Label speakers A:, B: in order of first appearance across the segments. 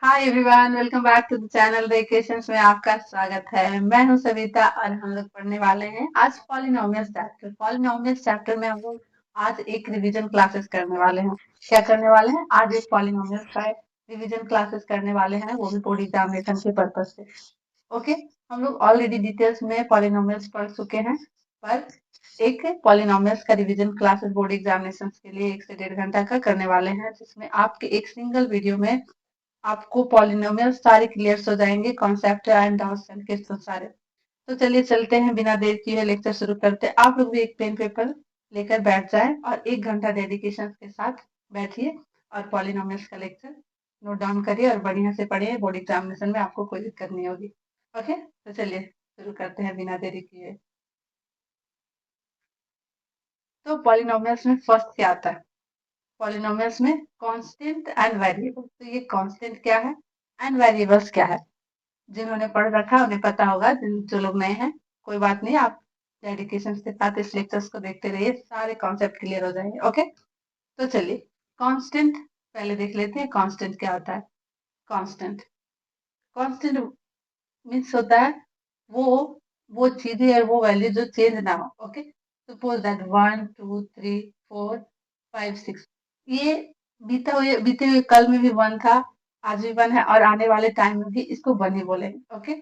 A: Hi everyone, welcome back to the channel the equations में आपका स्वागत है। मैं हूं सविता और हम लोग पढ़ने वाले हैं आज पॉलिनोमियल्स चैप्टर। पॉलिनोमियल्स चैप्टर में हम लोग आज एक रिवीजन क्लासेस करने वाले हैं। क्या करने वाले हैं? आज एक पॉलिनोमियल्स का रिवीजन क्लासेस करने वाले हैं, वो भी बोर्ड एग्जामिनेशन के पर्पज से। ओके, हम लोग ऑलरेडी डिटेल्स में पॉलिनोमियल्स पढ़ चुके हैं, पर एक पॉलिनोमियल्स का रिवीजन क्लासेस बोर्ड एग्जामिनेशन के लिए 1 से 1.5 घंटा का करने वाले हैं, जिसमें आपके एक सिंगल वीडियो में आपको पॉलिनोमियल सारे क्लियर हो जाएंगे, concept and doubts and question सारे। तो चलिए चलते हैं, बिना देर किए लेक्चर शुरू करते हैं। आप लोग भी एक पेन पेपर लेकर बैठ जाएं और 1 घंटा डेडिकेशन के साथ बैठिए और पॉलिनोमियल्स का लेक्चर नोट डाउन करिए और बढ़िया से पढ़िए। बोर्ड एग्जामिनेशन में आपको कोई दिक्कत नहीं होगी। ओके, तो चलिए शुरू करते हैं बिना देरी किए। तो पॉलिनोमियल्स में फर्स्ट क्या आता है? पॉलिनोमियल्स में कांस्टेंट एंड वेरिएबल। तो ये कांस्टेंट क्या है एंड वेरिएबल्स क्या है? जिन्होंने पढ़ रखा है उन्हें पता होगा, जो लोग नए हैं कोई बात नहीं, आप डेडिकेशन के साथ इस लेक्चर्स को देखते रहिए, सारे कॉन्सेप्ट क्लियर हो जाएंगे। ओके, तो चलिए कांस्टेंट पहले देख लेते हैं। कांस्टेंट क्या होता है? कांस्टेंट कांस्टेंट मीन्स होता है वो वो चीजें और वो वैल्यू जो चेंज ना हो। ओके, सपोज दैट 1 2 3 4 5 6, ये बीते हुए कल में भी 1 था, आज भी 1 है और आने वाले टाइम में भी इसको 1 ही बोलेंगे। ओके,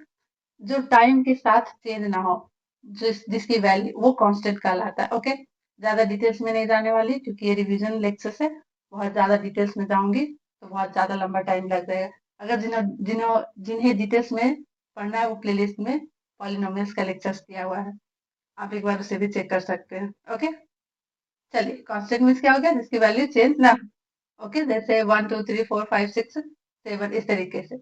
A: जो टाइम के साथ चेंज ना हो, जिसकी वैल्यू वो कांस्टेंट कहलाता है। ओके, ज्यादा डिटेल्स में नहीं जाने वाली क्योंकि ये रिवीजन लेक्चर है। बहुत ज्यादा डिटेल्स में जाऊंगी तो बहुत ज्यादा लंबा टाइम लग जाएगा। अगर जिन्हों जिन्हों जिन्हें डिटेल्स में पढ़ना है वो प्लेलिस्ट में पॉलिनोमियल्स का लेक्चर्स दिया हुआ है, आप एक बार उसे भी चेक कर सकते हैं। ओके, चलिए कांस्टेंट मीन्स क्या हो गया? जिसकी वैल्यू चेंज ना। ओके, जैसे 1 2 3 4 5 6 7 इस तरीके से।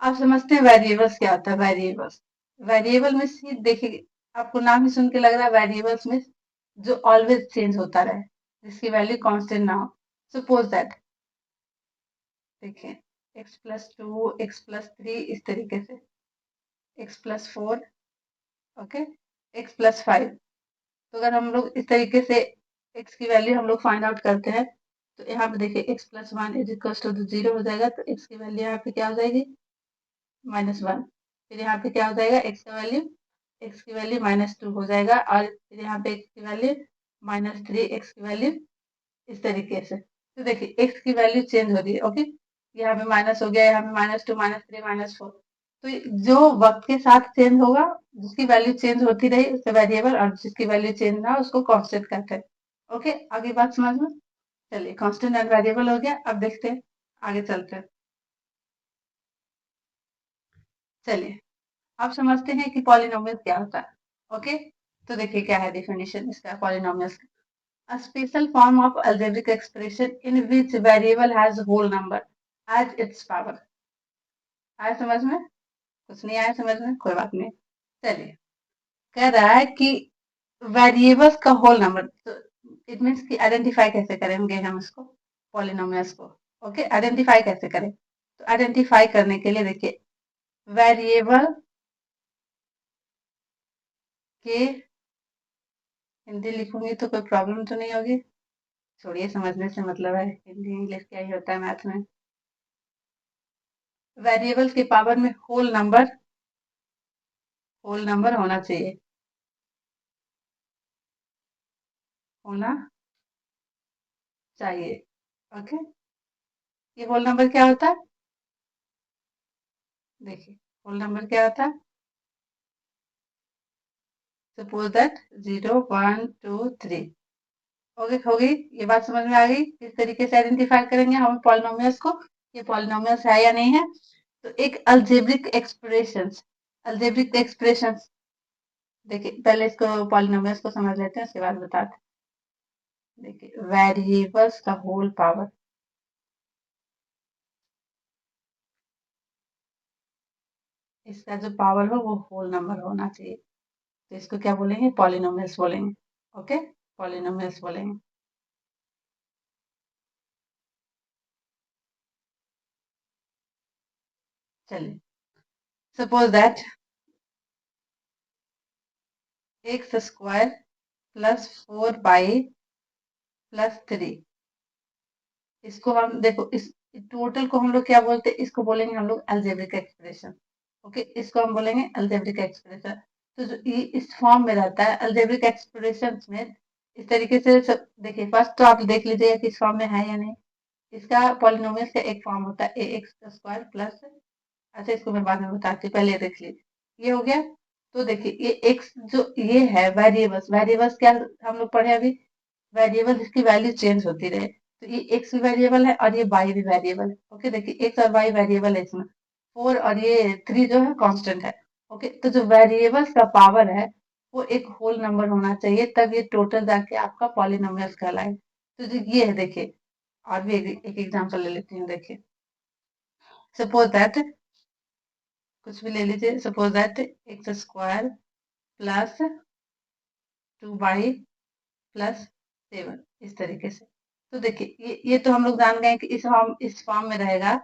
A: आप समझते हैं वेरिएबल्स क्या होता है? वेरिएबल्स वेरिएबल में सीध देखिए, आपको नाम ही सुन के लग रहा है वेरिएबल्स में जो ऑलवेज चेंज होता रहे, जिसकी वैल्यू कांस्टेंट ना हो। सपोज दैट देखिए, x+2 x+3 इस तरीके से, x+4, ओके, x+5। तो अगर हम लोग इस तरीके से x की वैल्यू हम लोग फाइंड आउट करते हैं, तो यहाँ पे देखिए x+1 इज इक्वल टू 0 हो जाएगा, तो x की वैल्यू यहाँ पे क्या हो जाएगी? -1। फिर यहाँ पे क्या हो जाएगा? x की वैल्यू -2 हो जाएगा, और फिर यहाँ पे x की वैल्यू -3, x की वैल्यू इस तरीके से। तो देखिए x की वैल्यू चेंज हो रही है। ओके, यहाँ पे माइनस हो गया, यहाँ पे -2 -3 -4। तो जो वक्त के साथ चेंज होगा, जिसकी वैल्यू चेंज होती रही उससे वेरिएबल, और जिसकी वैल्यू चेंज ना हो उसको कांस्टेंट कहते हैं। ओके, आगे बात समझ में? चलिए कांस्टेंट एंड वेरिएबल हो गया, अब देखते हैं, आगे चलते हैं। चलिए आप समझते हैं कि पॉलिनोमियल क्या होता है। ओके, तो देखिए क्या है डेफिनेशन इसका पॉलिनोमियल्स का। A special form of algebraic expression in which variable has whole number as its power। आया समझ में? कुछ नहीं आया समझ में? कोई बात नहीं, चलिए। कह रहा है कि वेरिएबल्स का होल नंबर, तो इट मीन्स कि आइडेंटिफाई कैसे करेंगे हम इसको, पॉलिनोमियल्स को। ओके, आइडेंटिफाई कैसे करें? तो आइडेंटिफाई करने के लिए देखिए, वेरिएबल के हिंदी लिखूंगी तो कोई प्रॉब्लम तो नहीं होगी? छोड़िए, समझने से मतलब है, हिंदी इंग्लिश क्या ही होता है मैथ में। वेरिएबल के पावर में होल नंबर होना चाहिए, होना चाहिए। ओके, ये होल नंबर क्या होता है? देखिए, होल नंबर क्या होता है? Suppose that 0 1 2 3। ओके, हो गई ये बात समझ में आ गई किस तरीके से आइडेंटिफाई करेंगे हम पॉलिनोमियल्स को, ये पॉलिनोमियल्स है या नहीं है। तो एक अल्जेब्रिक एक्सप्रेशंस, देखिए पहले इसको पॉलिनोमियल्स को समझ लेते हैं, उसके बाद बताते हैं। देखिए वेरिएबल्स का होल पावर, इसका जो पावर हो वो होल नंबर होना चाहिए, तो इसको क्या बोलेंगे? पॉलिनोमियल्स बोलेंगे। ओके, पॉलिनोमियल्स बोलेंगे। चलिए, सपोज दैट x² +4y +3, इसको हम देखो, टोटल को हम लोग क्या बोलते हैं, इसको बोलेंगे हम लोग अलजेब्रिक एक्सप्रेशन। ओके, इसको हम बोलेंगे अलजेब्रिक एक्सप्रेशन। तो जो ये इस फॉर्म में रहता है अलजेब्रिक एक्सप्रेशन में, इस तरीके से सब देखिए। फर्स्ट तो आप देख लीजिएगा कि इस फॉर्म में है या नहीं। इसका पॉलिनोमियल का एक फॉर्म होता है ए एक्स स्क्वायर प्लस, अच्छा इसको मैं बाद में बताती हूँ, पहले ये देख लीजिए ये हो गया। तो देखिए ये एक्स जो ये है वेरिएबल्स, वेरिएबल्स क्या हम लोग पढ़े अभी, वेरिएबल जिसकी वैल्यू चेंज होती रहे। तो ये एक्स भी वेरिएबल है और ये वाई भी वेरिएबल है। ओके, देखिए एक्स और वाई वेरिएबल है इसमें, फोर और ये थ्री जो है कांस्टेंट है। ओके, तो जो वेरिएबल्स का पावर है वो एक होल नंबर होना चाहिए, तब ये टोटल जाके आपका पॉलिनोमियल कहलाए। तो जो ये है देखिए, और भी एक एग्जांपल ले लेती हूँ। देखिए सपोज दैट, कुछ भी ले लीजिए, suppose that x square plus 2y plus 7, इस तरीके से। तो देखिए ये तो हम लोग जान गए कि इस फॉर्म में रहेगा,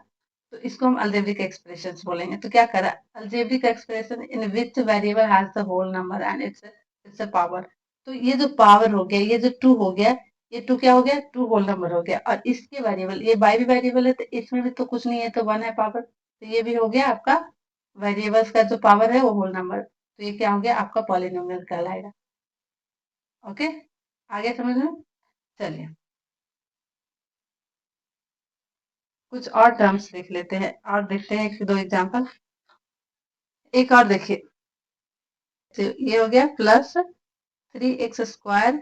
A: तो इसको हम अलजेब्रिक एक्सप्रेशंस बोलेंगे। तो क्या करा, algebraic expression in which variable has the whole number and it's a power. तो ये जो पावर हो गया, ये जो टू हो गया, ये टू क्या हो गया, टू होल नंबर हो गया। और इसके वेरिएबल, ये बाई भी वेरिएबल है, तो इसमें भी तो कुछ नहीं है, तो वन है पावर, तो ये भी हो गया आपका वेरिएबल्स का जो पावर है वो होल नंबर। तो ये क्या हो गया, आपका पॉलिनोमियल कहलाएगा। ओके, आगे समझ में। चलिए कुछ और टर्म्स देख लेते हैं, और देखते हैं एक दो एग्जांपल। एक और देखिए, तो ये हो गया प्लस 3x²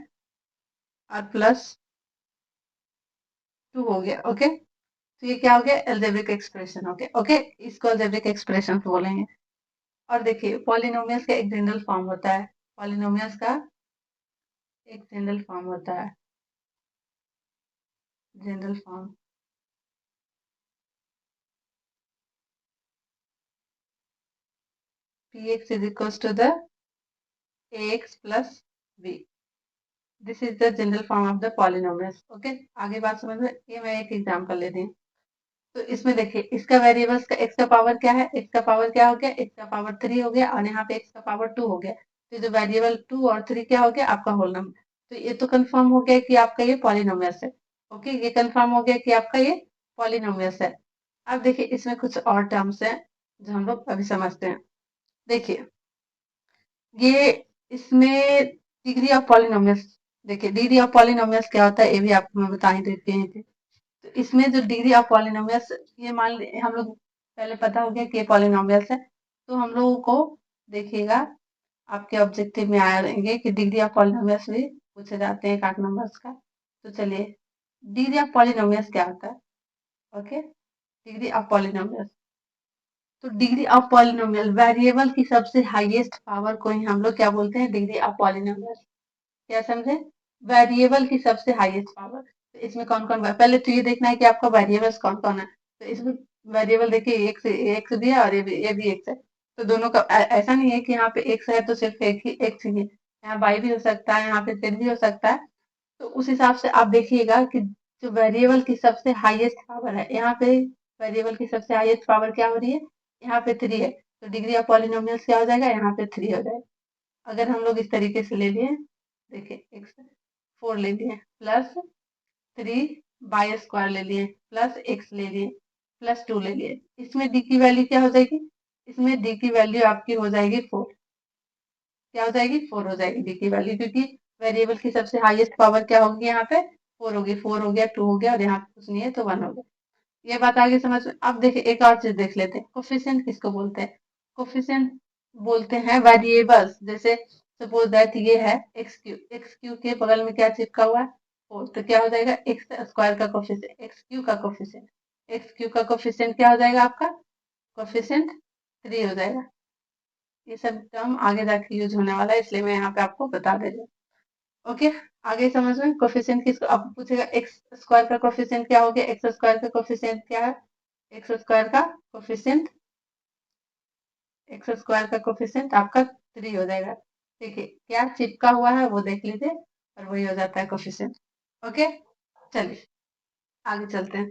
A: और प्लस 2 हो गया। ओके, तो ये क्या हो गया, एल्जेब्रिक एक्सप्रेशन हो गया। ओके, इसको एल्जेब्रिक एक्सप्रेशन बोलेंगे। और देखिए पॉलिनोमियल्स का एक जनरल फॉर्म होता है, पॉलिनोमियल्स का एक जनरल फॉर्म होता है, general form px is equals to the ax plus b। This is the general form of the polynomials. Okay, आगे बात समझ में। ये मैं एक एग्जांपल ले रही हूँ। तो इसमें देखिए इसका वेरिएबल्स का एक्स का पावर क्या है, एक्स का पावर क्या हो गया, एक्स का पावर 3 हो गया, और यहाँ पे एक्स का पावर 2 हो गया। तो जो वेरिएबल 2 और 3 क्या हो गया, आपका होल नंबर। तो ये तो कंफर्म हो गया कि आपका ये पॉलिनोमियस है। ओके, ये कंफर्म हो गया कि आपका ये पॉलिनोमियस है। अब देखिए इसमें कुछ और टर्म्स हैं जो हम लोग अभी समझते हैं। देखिए ये इसमें डिग्री ऑफ पॉलिनोमियस, देखिए डिग्री ऑफ पॉलिनोमियस क्या होता है ये भी आपको मैं बता ही देती हूँ। तो इसमें जो डिग्री ऑफ पॉलिनोमियस, ये मान हम लोग पहले पता हो गया कि पॉलिनोमियस है। तो हम लोगों को देखिएगा आपके ऑब्जेक्टिव में आएंगे कि डिग्री ऑफ पॉलिनोमियस भी पूछे जाते हैं एक नंबर्स का। तो चलिए डिग्री ऑफ पॉलिनोमियस क्या होता है। ओके, डिग्री ऑफ पॉलिनोमियस, तो डिग्री ऑफ पॉलिनोमियल वेरिएबल की सबसे हाईएस्ट पावर को ही हम लोग क्या बोलते हैं, डिग्री ऑफ पॉलिनोमियल। क्या समझे, वेरिएबल की सबसे हाईएस्ट पावर। तो इसमें कौन कौन, पहले तो ये देखना है कि आपका वेरिएबल्स कौन कौन है। तो इसमें वेरिएबल देखिए एक्स भी है और ये भी एक्स है। तो दोनों का ऐसा नहीं है कि यहाँ पे एक्स है तो सिर्फ एक ही एक्स ही है, यहाँ वाई भी हो सकता है, यहाँ पे जेड भी हो सकता है। तो उस हिसाब से आप देखिएगा कि जो वेरिएबल की सबसे हाईएस्ट पावर है, यहाँ पे वेरिएबल की सबसे हाईएस्ट पावर क्या हो रही है, यहाँ पे 3 है। तो डिग्री ऑफ पॉलिनोमियल्स क्या हो जाएगा, यहाँ पे 3 हो जाएगा। अगर हम लोग इस तरीके से ले लिए, देखिए एक्स 4 ले लिए प्लस 3 y² ले लिए प्लस एक्स ले लिए प्लस 2 ले लिए, इसमें डी की वैल्यू क्या हो जाएगी, इसमें डी की वैल्यू आपकी हो जाएगी 4। क्या हो जाएगी, 4 हो जाएगी डी की वैल्यू, क्योंकि वेरिएबल की सबसे हाईएस्ट पावर क्या होगी, यहाँ पे 4 होगी। 4 हो गया, 2 हो गया, और यहाँ पे कुछ नहीं है तो 1 हो गया। ये बात आगे समझ में। अब देखिए एक और चीज देख लेते हैं, कोफिशिएंट किसको बोलते हैं। कोफिशिएंट बोलते हैं वेरिएबल्स, जैसे सपोज दैट ये है एक्स क्यू, एक्स क्यू के बगल में क्या चिपका हुआ है, 4। तो क्या हो जाएगा, एक्स स्क्वायर का कोफिशिएंट, एक्स क्यू का कोफिशिएंट, एक्स क्यू का कोफिशिएंट क्या हो जाएगा आपका, कोफिशिएंट 3 हो जाएगा। ये सब टर्म आगे जाके यूज होने वाला है, इसलिए मैं यहाँ पे आपको बता दे रही हूँ। ओके, आगे समझ में। कोफिशिएंट किसको अब पूछेगा, एक्स स्क्वायर का कोफिशिएंट क्या हो गया, एक्स स्क्वायर का कोफिशिएंट क्या है, एक्स स्क्वायर का कोफिशिएंट, एक्स स्क्वायर का कोफिशिएंट आपका 3 हो जाएगा। देखिए क्या चिपका हुआ है वो देख लीजिए, और वही हो जाता है कोफिशिएंट। ओके, चलिए आगे चलते हैं।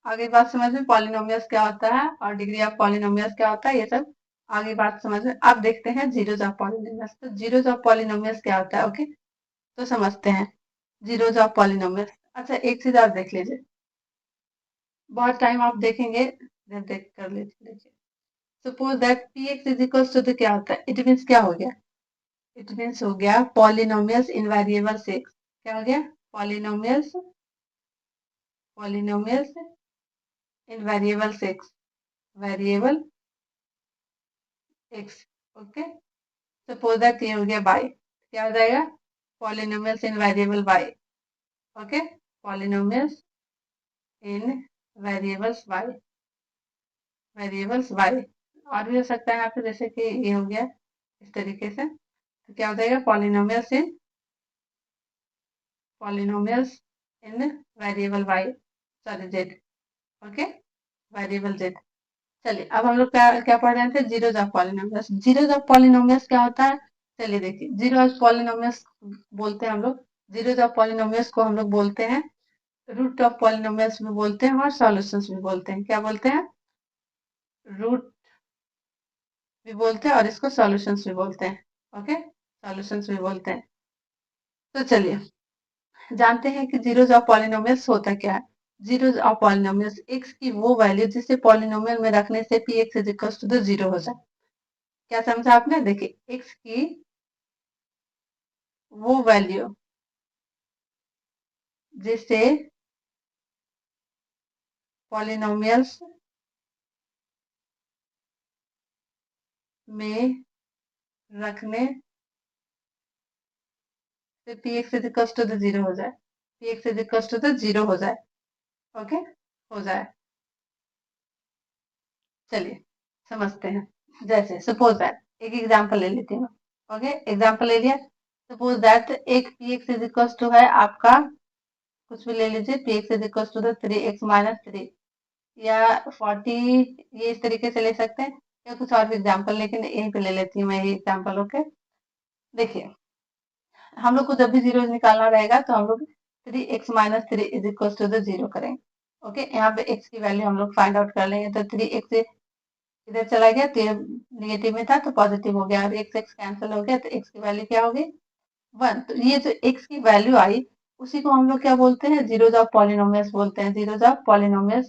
A: आगे बात समझ में, पॉलिनोमियल्स क्या होता है और डिग्री ऑफ पॉलिनोमियल्स क्या होता है, ये सब आगे बात समझ में। अब देखते हैं जीरोज ऑफ पॉलिनोमियल्स। तो जीरोज ऑफ पॉलिनोमियल्स क्या होता है, ओके, तो समझते हैं जीरोज ऑफ पॉलिनोमियल्स। अच्छा एक चीज और देख लीजिए, बहुत टाइम आप देखेंगे, देख कर लीजिए। देखिए, suppose that P X is equals to, तो क्या होता है, इट मीन्स क्या हो गया, इट मीन्स हो गया पॉलिनोमियल्स इन वेरिएबल एक्स। क्या हो गया, polynomials, polynomials in variable X, variable X. Okay, suppose that ये हो गया बाई, क्या हो जाएगा, polynomials in variable Y. Okay, polynomials in variables Y, variables Y. और भी हो सकता है यहाँ पे, जैसे कि ये हो गया इस तरीके से, तो क्या हो जाएगा, polynomials in, polynomials in variable Y, sorry Z. Okay, variable Z. चलिए, अब हम लोग क्या क्या पढ़ रहे थे, zeros of polynomials. Zeros of polynomials क्या होता है, चलिए देखिए, जीरो ऑफ पॉलिनोमियल्स बोलते हैं हम लोग, जीरोज ऑफ पॉलिनोमियल्स को हम लोग बोलते हैं रूट ऑफ पॉलिनोमियल्स भी बोलते हैं और सॉल्यूशंस भी बोलते हैं। क्या बोलते हैं, रूट भी बोलते हैं और इसको सॉल्यूशंस भी बोलते हैं। ओके, सॉल्यूशंस भी बोलते हैं। तो चलिए जानते हैं कि जीरोज ऑफ पॉलिनोमियल्स होता क्या है। जीरोज ऑफ पॉलिनोमियल्स, एक्स की वो वैल्यू जिसे पॉलिनोमियल में रखने से P X is equal to the zero हो जाए। क्या समझा आपने, देखिए एक्स की वो वैल्यू जिसे पॉलिनोमियल्स में रखने से P X is equal to the zero हो जाए, P X is equal to the zero हो जाए। ओके, हो जाए। चलिए समझते हैं। जैसे सपोज दैट, एक एग्जांपल ले लेती हूँ। ओके, एग्जांपल ले लिया। सपोज दैट एक P X is equal to है आपका, कुछ भी ले लीजिए, P X is equal to the three X minus three, या 40, ये इस तरीके से ले सकते हैं, या कुछ और भी एग्जाम्पल, लेकिन यहीं पे ले लेती हूँ मैं ये एग्जाम्पल। ओके, देखिए हम लोग को जब भी जीरो निकालना रहेगा तो हम लोग three X minus three is equal to the zero करेंगे। ओके, यहाँ पे एक्स की वैल्यू हम लोग फाइंड आउट कर लेंगे। तो थ्री एक्स इधर चला गया तो ये नेगेटिव में था तो पॉजिटिव हो गया, और एक्स एक्स कैंसिल हो गया, तो एक्स की वैल्यू क्या होगी, वन। तो ये जो एक्स की वैल्यू आई, उसी को हम लोग क्या बोलते हैं, जीरोज ऑफ पॉलिनोमियल्स बोलते हैं, जीरोज ऑफ पॉलिनोमियल्स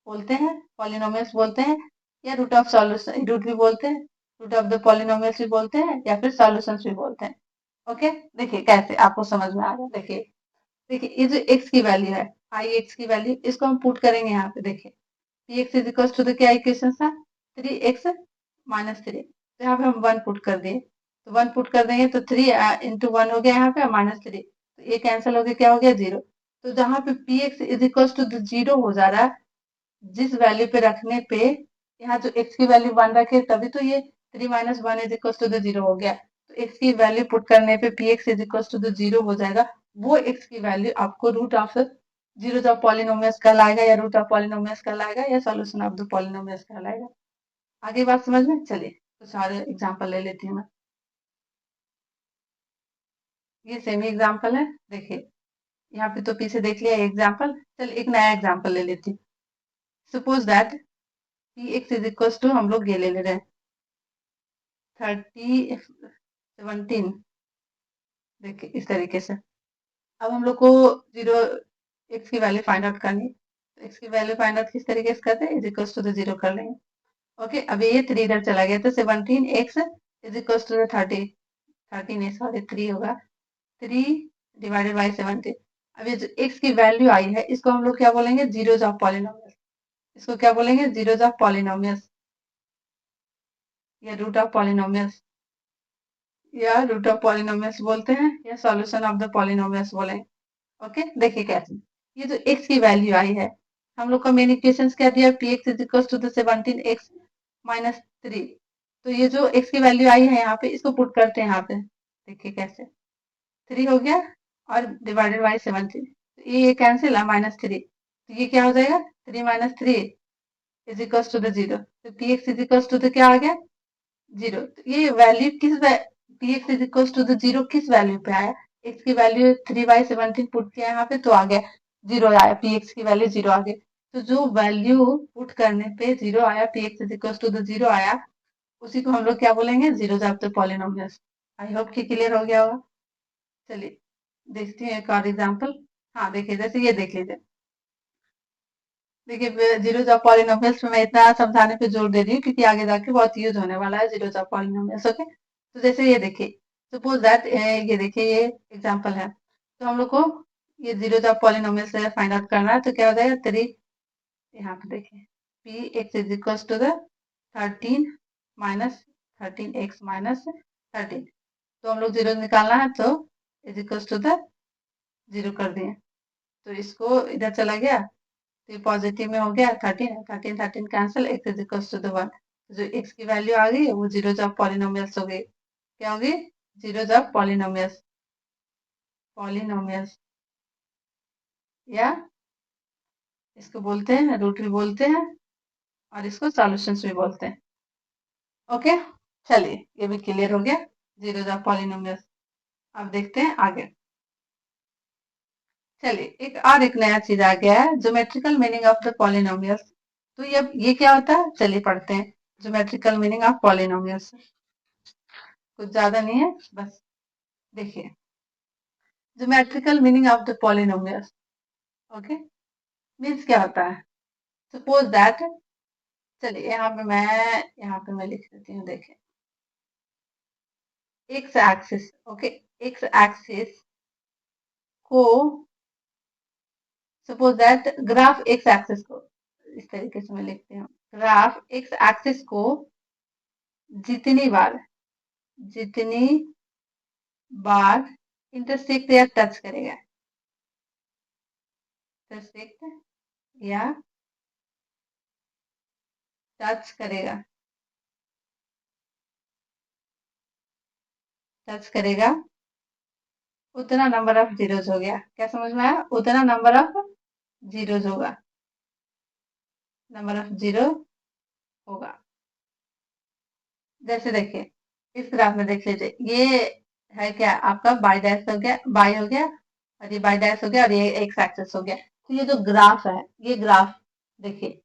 A: बोलते हैं, पॉलिनोमियल्स बोलते हैं, या रूट ऑफ सॉल्यूशन, रूट भी बोलते हैं, रूट ऑफ द पॉलिनोमियल्स भी बोलते हैं, या फिर सॉल्यूशंस भी बोलते हैं। ओके, देखिए कैसे आपको समझ में आ रहा है। देखिए, देखिए ये जो एक्स की वैल्यू है, आई एक्स की वैल्यू, इसको हम पुट करेंगे यहाँ पे। देखिए P X is equal to the क्या इक्वेशन था, थ्री एक्स माइनस थ्री, तो यहाँ पे हम वन पुट कर दिए, तो वन पुट कर देंगे तो थ्री इंटू वन हो गया यहाँ पे माइनस थ्री, तो ये कैंसिल हो गया, क्या हो गया, जीरो। तो जहाँ पे P X is equal to zero हो जा रहा है, जिस वैल्यू पे रखने पे, यहाँ जो एक्स की वैल्यू वन रखे तभी तो ये three minus one is equal to the zero हो गया। तो एक्स की वैल्यू पुट करने पे P X is equal to the zero हो जाएगा। वो एक्स की वैल्यू आपको root of zero of polynomials कहलाएगा, या रूट ऑफ पॉलिनोमियल्स कहलाएगा, या सॉल्यूशन ऑफ द पॉलिनोमियल्स कहलाएगा। आगे बात समझ में, चलिए कुछ और एग्जांपल ले लेती हूँ मैं। ये सेमी एग्जांपल है, देखिए यहाँ पे तो पीछे देख लिया एग्जांपल, चल एक नया एग्जांपल ले लेती हूँ। Suppose that P X is equal to, हम लोग ये ले ले रहे हैं 17, देखिए इस तरीके से। अब हम लोग को जीरो, एक्स की वैल्यू फाइंड आउट करनी है, तो एक्स की वैल्यू फाइंड आउट किस तरीके से करते हैं, is equal to the zero कर लेंगे। ओके, अब ये थ्री इधर चला गया, तो 17x is equal to the 30, 13 है सॉरी, थ्री होगा, थ्री डिवाइडेड बाई 17। अब ये जो x की वैल्यू आई है, इसको हम लोग क्या बोलेंगे, जीरोज ऑफ पॉलिनोमियल्स। इसको क्या बोलेंगे, जीरोज ऑफ पॉलिनोमियल्स, या रूट ऑफ पॉलिनोमियल्स, या रूट ऑफ पॉलिनोमियल्स बोलते हैं, या सॉल्यूशन ऑफ द पॉलिनोमियल्स बोलेंगे। ओके, देखिए कैसे, ये जो x की वैल्यू आई है, हम लोग का मेन इक्वेशन क्या दिया, P X is equal to the 17x minus three. तो ये जो x की वैल्यू आई है यहाँ पे, इसको पुट करते हैं यहाँ पे, देखिए कैसे, थ्री हो गया और डिवाइडेड बाई 17, तो ये कैंसिल है, माइनस थ्री, तो ये क्या हो जाएगा, three minus three is equal to the zero. तो P X is equal to the क्या आ गया, जीरो। तो ये वैल्यू किस, P X is equal to the zero किस वैल्यू पे आया, एक्स की वैल्यू थ्री बाई 17 पुट किया यहाँ पे, तो आ गया जीरो आया, पी एक्स की वैल्यू जीरो आ गई। तो जो वैल्यू पुट करने पे जीरो आया, P X is equal to the zero आया, उसी को हम लोग क्या बोलेंगे, zeros of the polynomials. I hope कि क्लियर हो गया होगा। चलिए देखते हैं एक और एग्जांपल। हाँ देखिए, जैसे ये देख लीजिए, देखिए जीरोस ऑफ पॉलिनोमियल्स में मैं इतना समझाने पे जोर दे रही हूँ क्योंकि आगे जाके बहुत यूज होने वाला है जीरोस ऑफ पॉलिनोमियल्स। ओके, तो जैसे ये देखिए, सपोज दैट ये देखिए ये एग्जांपल है, तो हम लोग को ये zeros of polynomials find out करना है, तो क्या हो जाएगा 3, यहाँ पे देखिए P X is equal to the 13 minus 13x - 13, तो हम लोग जीरो निकालना है तो is equal to the zero कर दिए, तो इसको इधर चला गया तो ये पॉजिटिव में हो गया 13, 13 13 cancel, x is equal to the 1, जो x की वैल्यू आ गई वो जीरोज ऑफ पॉलिनोमियल्स हो गई। क्या होगी? जीरोज ऑफ पॉलिनोमियल्स, पॉलिनोमियल्स, या इसको बोलते हैं रूट भी बोलते हैं और इसको सॉल्यूशंस भी बोलते हैं। ओके, चलिए ये भी क्लियर हो गया जीरोज ऑफ पॉलिनोमियल्स। अब देखते हैं आगे। चलिए एक नया चीज आ गया है, geometrical meaning of the polynomials. तो ये क्या होता है, चलिए पढ़ते हैं। ज्योमेट्रिकल मीनिंग ऑफ पॉलिनोमियल्स कुछ ज्यादा नहीं है, बस देखिए geometrical meaning of the polynomials. Okay, means क्या होता है, सपोज दैट, चलिए यहाँ पे मैं लिख देती हूँ, देखिए X axis, okay, X axis को, suppose that graph X axis को, इस तरीके से मैं लिखती हूँ, ग्राफ एक्स एक्सिस को जितनी बार जितनी बार इंटरसेक्ट या टच करेगा, इंटरसेक्ट या टच करेगा, टच करेगा, उतना नंबर ऑफ जीरोज हो गया। क्या समझ में आया? उतना नंबर ऑफ जीरोज होगा, नंबर ऑफ जीरो होगा। जैसे देखिए इस ग्राफ में देख लीजिए, ये है क्या आपका बाई डैश हो गया, बाई हो गया, और ये बाई डैश हो गया, और ये एक्स एक्सिस हो गया। तो ये जो ग्राफ है, ये ग्राफ देखिए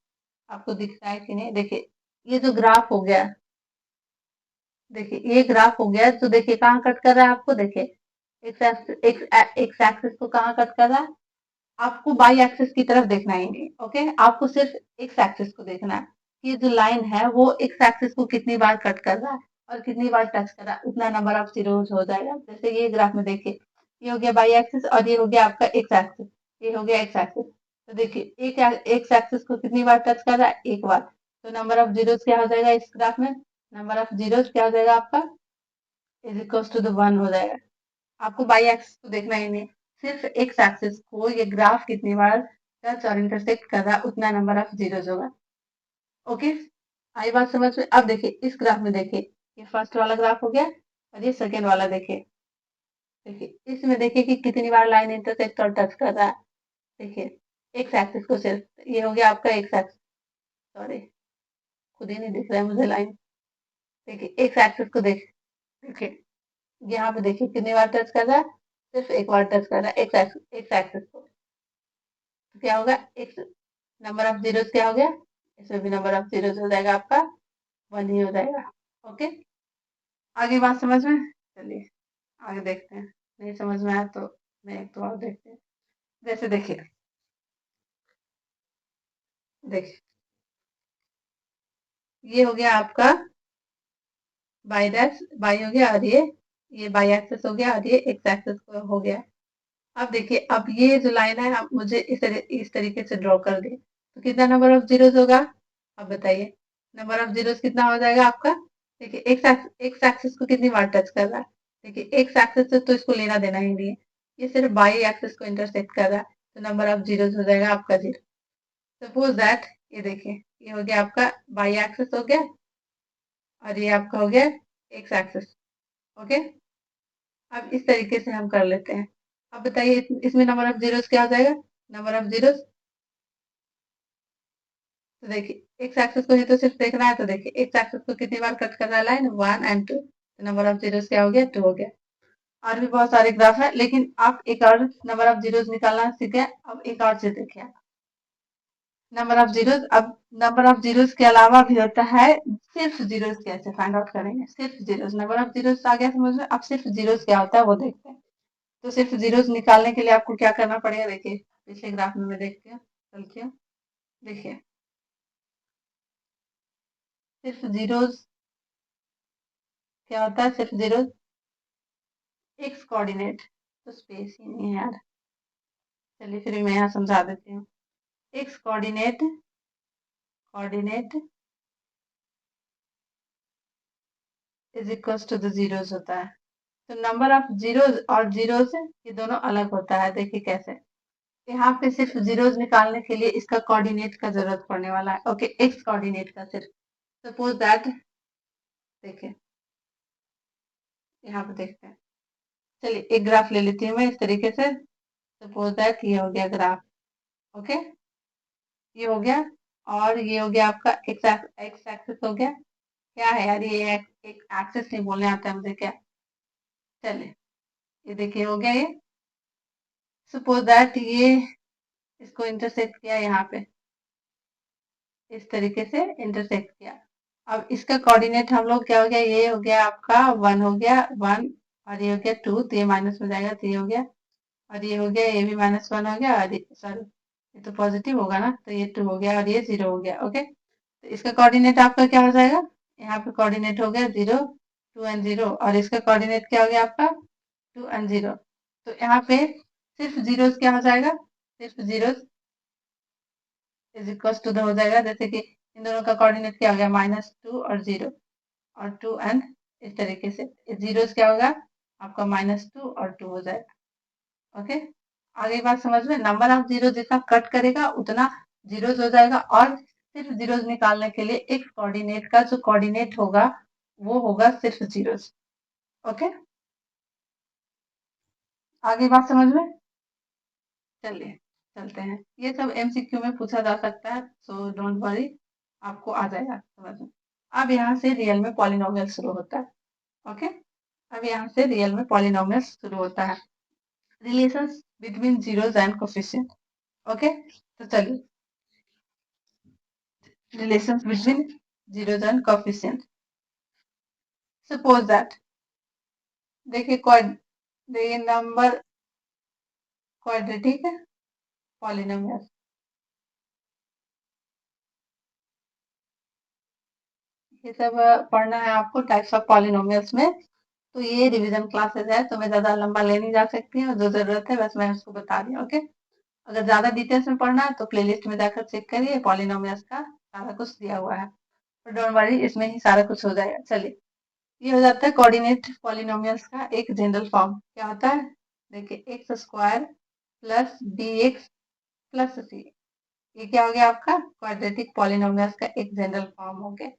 A: आपको दिख रहा है कि नहीं, देखिए ये जो ग्राफ हो गया, देखिए ये ग्राफ हो गया, तो देखिए कहाँ कट कर रहा है आपको, देखिए एक्स एक्सिस को कहाँ कट कर रहा है, आपको बाई एक्सिस की तरफ देखना ही नहीं। ओके, आपको सिर्फ एक्स एक्सिस को देखना है, ये जो लाइन है वो एक्स एक्सिस को कितनी बार कट कर रहा है और कितनी बार टच कर रहा है, उतना नंबर ऑफ जीरोज हो जाएगा। जैसे ये ग्राफ में देखिए, ये हो गया बाई एक्सिस और ये हो गया आपका एक्स एक्सिस, ये हो गया एक्स एक्सिस। तो देखिए एक एक्स एक्सिस को कितनी बार टच कर रहा है, एक बार, तो नंबर ऑफ जीरोज क्या हो जाएगा इस ग्राफ में, नंबर ऑफ जीरोज क्या हो जाएगा आपका, इज इक्वल टू द 1 हो जाएगा। आपको बाई एक्सिस को देखना ही नहीं, सिर्फ एक्स एक्सिस को ये ग्राफ कितनी बार टच और इंटरसेक्ट कर रहा है, उतना नंबर ऑफ जीरोज होगा। ओके, आई बात समझ में? अब देखिए इस ग्राफ में देखिए, ये फर्स्ट वाला ग्राफ हो गया और ये सेकेंड वाला देखिए, देखिए इसमें देखिए कि कितनी बार लाइन इंटरसेक्ट और टच कर रहा है। देखिए एक्स एक्सिस को सिर्फ, ये हो गया आपका एक्स एक्सिस, सॉरी खुद ही नहीं दिख रहा है मुझे लाइन। देखिए एक्स एक्सिस को देखिए यहाँ पे देखिए कितनी बार टच कर रहा है, सिर्फ एक बार टच कर रहा है एक्स एक्सिस को। तो क्या होगा, एक्स नंबर ऑफ जीरोस क्या हो गया, इसमें भी नंबर ऑफ जीरोस हो जाएगा आपका 1 ही हो जाएगा। ओके, आगे बात समझ में? चलिए आगे देखते हैं, नहीं समझ में आया तो मैं एक तो और देखते हैं। जैसे देखिए, देखिए ये हो गया आपका बाई डैश, बाई हो गया, और ये बाई एक्सिस हो गया, और ये एक्स एक्सिस हो गया। अब देखिए, अब ये जो लाइन है आप मुझे इस तरीके से ड्रॉ कर दे, तो कितना नंबर ऑफ जीरोस होगा, अब बताइए नंबर ऑफ जीरोस कितना हो जाएगा आपका। देखिए एक्स एक्सिस को कितनी बार टच कर रहा है, देखिए एक्स एक्सिस से तो इसको लेना देना ही नहीं है, ये सिर्फ बाई एक्सिस को इंटरसेक्ट कर रहा है, तो नंबर ऑफ जीरोस हो जाएगा आपका 0। सपोज दैट ये देखिए, ये हो गया आपका बाई एक्सिस हो गया, और ये आपका हो गया एक्स एक्सिस। ओके, अब इस तरीके से हम कर लेते हैं। अब बताइए इसमें नंबर ऑफ जीरोस क्या हो जाएगा, नंबर ऑफ जीरोस, तो देखिए एक्स एक्सिस को ही तो सिर्फ देखना है, तो देखिए एक्स एक्सिस को कितनी बार कट करना है, लाइन 1 एंड 2, तो नंबर ऑफ जीरोस क्या हो गया, 2 हो गया। और भी बहुत सारे ग्राफ है, लेकिन आप एक और नंबर ऑफ जीरोस निकालना सीखे। अब एक और चीज देखिए, नंबर ऑफ जीरोस, अब नंबर ऑफ जीरोस के अलावा भी होता है, सिर्फ जीरोस कैसे फाइंड आउट करेंगे, सिर्फ जीरोस, नंबर ऑफ जीरोस आ गया समझ में, अब सिर्फ जीरोस क्या होता है वो देखते हैं। तो सिर्फ जीरोस निकालने के लिए आपको क्या करना पड़ेगा, देखिए पिछले ग्राफ में मैं देखती हूँ, चलती हूँ, देखिए सिर्फ जीरोस क्या होता है, सिर्फ जीरोस एक्स कोऑर्डिनेट, तो स्पेस ही नहीं है यार। चलिए फिर मैं यहाँ समझा देती हूँ। X coordinate coordinate is equals to the zeros होता है। तो नंबर ऑफ जीरोस और जीरोस ये दोनों अलग होता है। देखिए कैसे, यहाँ पे सिर्फ जीरोस निकालने के लिए इसका कोऑर्डिनेट का जरूरत पड़ने वाला है। ओके, एक्स कोऑर्डिनेट का सिर्फ। सपोज दैट, देखिए यहाँ पे देखते हैं। चलिए एक ग्राफ ले लेती हूँ मैं इस तरीके से। सपोज दैट ये हो गया ग्राफ। ओके, ये हो गया, और ये हो गया आपका एक्स एक्स एक्सिस हो गया। क्या है यार, ये एक एक्सिस नहीं बोलने आता है मुझे क्या। चलिए ये देखिए हो गया ये। सपोज दैट ये इसको इंटरसेक्ट किया यहाँ पे, इस तरीके से इंटरसेक्ट किया। अब इसका कोऑर्डिनेट हम लोग क्या हो गया, ये हो गया आपका 1 हो गया 1, और ये हो गया 2, तो ये माइनस में जाएगा, तो ये हो गया, और ये हो गया, ये भी -1 हो गया, और सॉरी ये तो पॉजिटिव होगा ना, तो ये 2 हो गया और ये 0 हो गया। ओके, तो इसका कोऑर्डिनेट आपका क्या हो जाएगा, यहाँ पे कोऑर्डिनेट हो गया 0 2 एंड 0, और इसका कोऑर्डिनेट क्या हो गया आपका 2 एंड 0। तो यहाँ पे सिर्फ जीरोस क्या हो जाएगा, सिर्फ जीरोस इज इक्वल टू हो जाएगा, जैसे कि इन दोनों का कोऑर्डिनेट क्या हो गया -2 और 0, और 2 एंड इस तरीके से जीरोस क्या होगा आपका -2 और 2 हो जाएगा। ओके, आगे बात समझ में, नंबर ऑफ जीरो जितना कट करेगा उतना जीरोस हो जाएगा, और सिर्फ जीरोस निकालने के लिए एक कोऑर्डिनेट का जो कोऑर्डिनेट होगा वो होगा सिर्फ जीरोस। ओके, आगे बात समझ में। चलिए चलते हैं, ये सब एमसीक्यू में पूछा जा सकता है, सो डोंट वरी, आपको आ जाएगा समझ में। अब यहाँ से रियल में पॉलिनोमियल शुरू होता है। ओके, अब यहाँ से रियल में पॉलिनोमियल शुरू होता है, relations between zeros and coefficient. Okay, तो चलिए, relations between zeros and coefficient. Suppose that, देखिए देखिए नंबर क्वाड्रेटिक है पॉलिनोमियल, ये सब पढ़ना है आपको टाइप्स ऑफ पॉलिनोमियल्स में। तो ये रिवीजन क्लासेस है, तो मैं ज्यादा लंबा ले नहीं जा सकती हूँ, जो जरूरत है बस मैं उसको बता रही हूँ। ओके, अगर ज्यादा डिटेल्स में पढ़ना है तो प्लेलिस्ट में जाकर चेक करिए, पॉलिनोमियल्स का सारा कुछ दिया हुआ है, तो डोंट वरी, इसमें ही सारा कुछ हो जाएगा। चलिए, ये हो जाता है कोऑर्डिनेट पॉलिनोमियल्स का एक जनरल फॉर्म। क्या होता है, देखिए x square plus b x plus c, ये क्या हो गया आपका क्वाड्रेटिक पॉलिनोमियल्स का एक जनरल फॉर्म हो गया।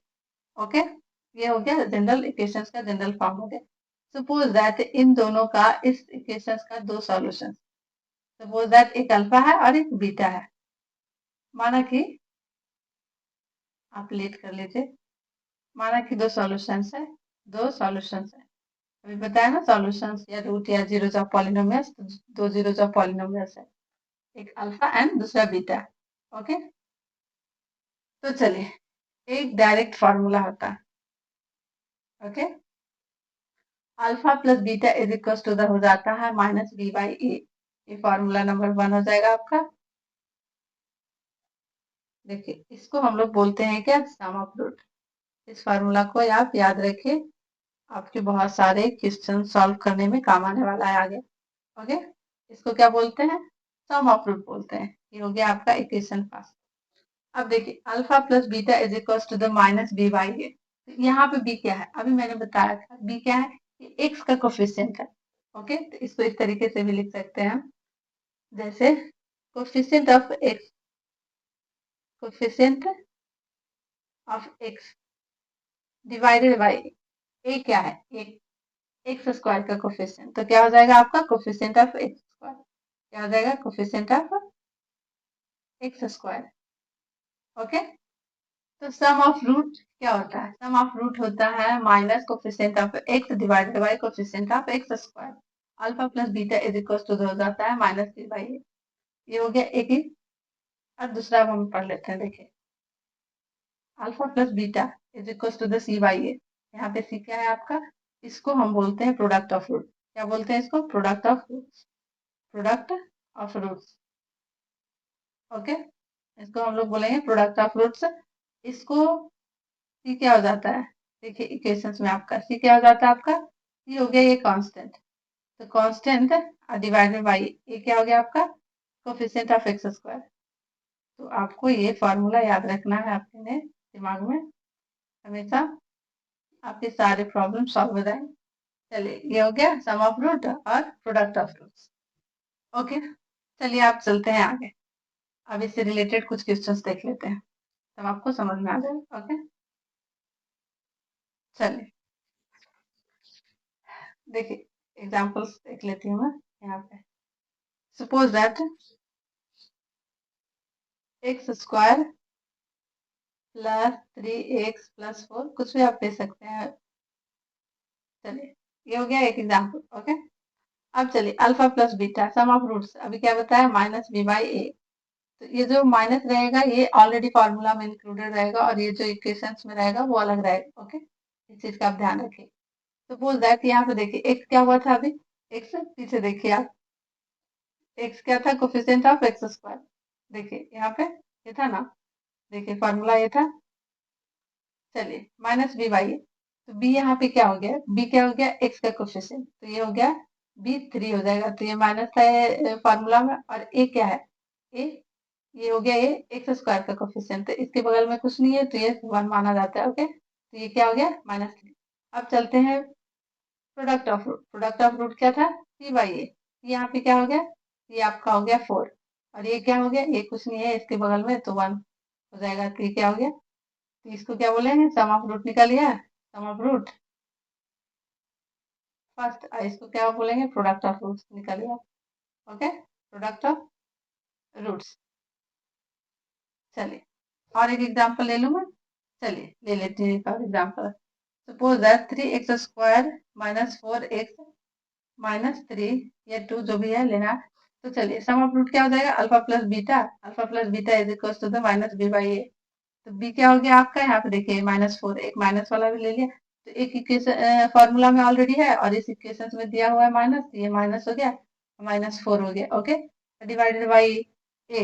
A: ओके, ये हो गया जनरल इक्वेशंस का जनरल फॉर्म हो गया। सपोज दैट इन दोनों का, इस इक्वेशंस का दो सॉल्यूशन, सपोज दैट एक अल्फा है और एक बीटा है। माना कि आप लेट कर लीजिए, माना कि दो सॉल्यूशंस है, दो सॉल्यूशंस है, अभी बताया ना सॉल्यूशंस या रूट या जीरोस ऑफ पॉलिनोमियल्स, तो दो जीरोस ऑफ पॉलिनोमियल्स है, एक अल्फा एंड दूसरा बीटा। ओके, तो चलिए, एक डायरेक्ट फॉर्मूला होता है। Okay, alpha plus beta is equal to हो जाता है -b/a, ये फॉर्मूला नंबर 1 हो जाएगा आपका। देखिए इसको हम लोग बोलते हैं क्या, सम ऑफ रूट। इस फार्मूला को आप याद रखिए, आपके बहुत सारे क्वेश्चन सॉल्व करने में काम आने वाला है आगे। ओके, इसको क्या बोलते हैं, सम ऑफ रूट बोलते हैं। ये हो गया आपका इक्वेशन पास। अब देखिए alpha plus beta is equal to the -b/a, यहाँ पे b क्या है, अभी मैंने बताया था b क्या है, ये x का कोफिशिएंट है। ओके, तो इसको इस तरीके से भी लिख सकते हैं हम, जैसे coefficient of x, coefficient of x divided by a क्या है, एक एक्स स्क्वायर का कोफिशिएंट, तो क्या हो जाएगा आपका कोफिशिएंट ऑफ एक्स स्क्वायर, क्या हो जाएगा coefficient of x square. Okay, तो सम ऑफ रूट क्या होता है, सम ऑफ रूट होता है minus coefficient of X divided by coefficient of x square. Alpha plus beta is equal to हो जाता है -b/a। ये हो गया एक ही, और दूसरा हम पढ़ लेते हैं। देखिए alpha plus beta is equal to c/a, यहाँ पे c क्या है आपका, इसको हम बोलते हैं प्रोडक्ट ऑफ रूट। क्या बोलते हैं इसको, product of roots, product of roots. Okay, इसको हम लोग बोलेंगे प्रोडक्ट ऑफ रूट्स। इसको सी क्या हो जाता है, देखिए इक्वेशंस में आपका सी क्या हो जाता है, आपका सी हो गया ये कांस्टेंट, तो कांस्टेंट डिवाइडेड बाई ये क्या हो गया आपका कोफिशिएंट ऑफ एक्स स्क्वायर। तो आपको ये फॉर्मूला याद रखना है अपने दिमाग में हमेशा, आपके सारे प्रॉब्लम सॉल्व हो जाएंगे। चलिए ये हो गया सम ऑफ रूट और प्रोडक्ट ऑफ रूट्स। ओके, चलिए आप चलते हैं आगे। अब इससे रिलेटेड कुछ क्वेश्चंस देख लेते हैं, तब आपको समझ में आ जाएगा। ओके, चलिए देखिए एग्जांपल्स देख लेती हूँ मैं यहाँ पे। Suppose that x square plus 3x plus 4, कुछ भी आप ले सकते हैं। चलिए ये हो गया एक एग्जांपल। ओके, अब चलिए alpha plus beta sum of roots, अभी क्या बताया माइनस बी बाई ए। तो ये जो माइनस रहेगा ये ऑलरेडी फॉर्मूला में इंक्लूडेड रहेगा, और ये जो इक्वेशंस में रहेगा वो अलग रहेगा। ओके, इस चीज का आप ध्यान रखिए। सपोज दैट यहाँ पे देखिए एक्स क्या हुआ था अभी, एक्स पीछे देखिए आप, एक्स क्या था कोफिशिएंट ऑफ एक्स स्क्वायर। देखिए यहाँ पे ये था ना, देखिए फॉर्मूला ये था। चलिए माइनस बी बाई, तो बी यहाँ पे क्या हो गया, बी क्या हो गया एक्स का कोफिशिएंट, तो ये हो गया बी 3 हो जाएगा, तो ये माइनस था फॉर्मूला में, और ए क्या है ए, ये हो गया ये एक्स स्क्वायर का कोफिशिएंट, तो इसके बगल में कुछ नहीं है तो ये 1 माना जाता है। ओके, तो ये क्या हो गया -3। अब चलते हैं product of root, product of root क्या था सी बाई ए, यहाँ पे क्या हो गया ये आपका हो गया 4, और ये क्या हो गया ये कुछ नहीं है इसके बगल में, तो 1 हो जाएगा, तो ये क्या हो गया, तो इसको क्या बोलेंगे सम ऑफ रूट निकालिए, सम ऑफ रूट फर्स्ट, इसको क्या बोलेंगे प्रोडक्ट ऑफ रूट्स निकालिए। Okay, product of roots. चलिए और एक एग्जांपल ले लूं मैं, चलिए ले लेते हैं एक और example. Suppose that 3x square minus 4x minus 3 या 2 जो भी है लेना है। तो चलिए सम ऑफ रूट क्या हो जाएगा alpha plus beta is equal to the minus b by a. तो बी क्या हो गया आपका यहाँ पे देखिए -4, एक माइनस वाला भी ले लिया, तो एक इक्वेशन फॉर्मूला में ऑलरेडी है और इस इक्वेशन में दिया हुआ है माइनस, ये माइनस हो गया -4 हो गया। ओके, डिवाइडेड बाई ए,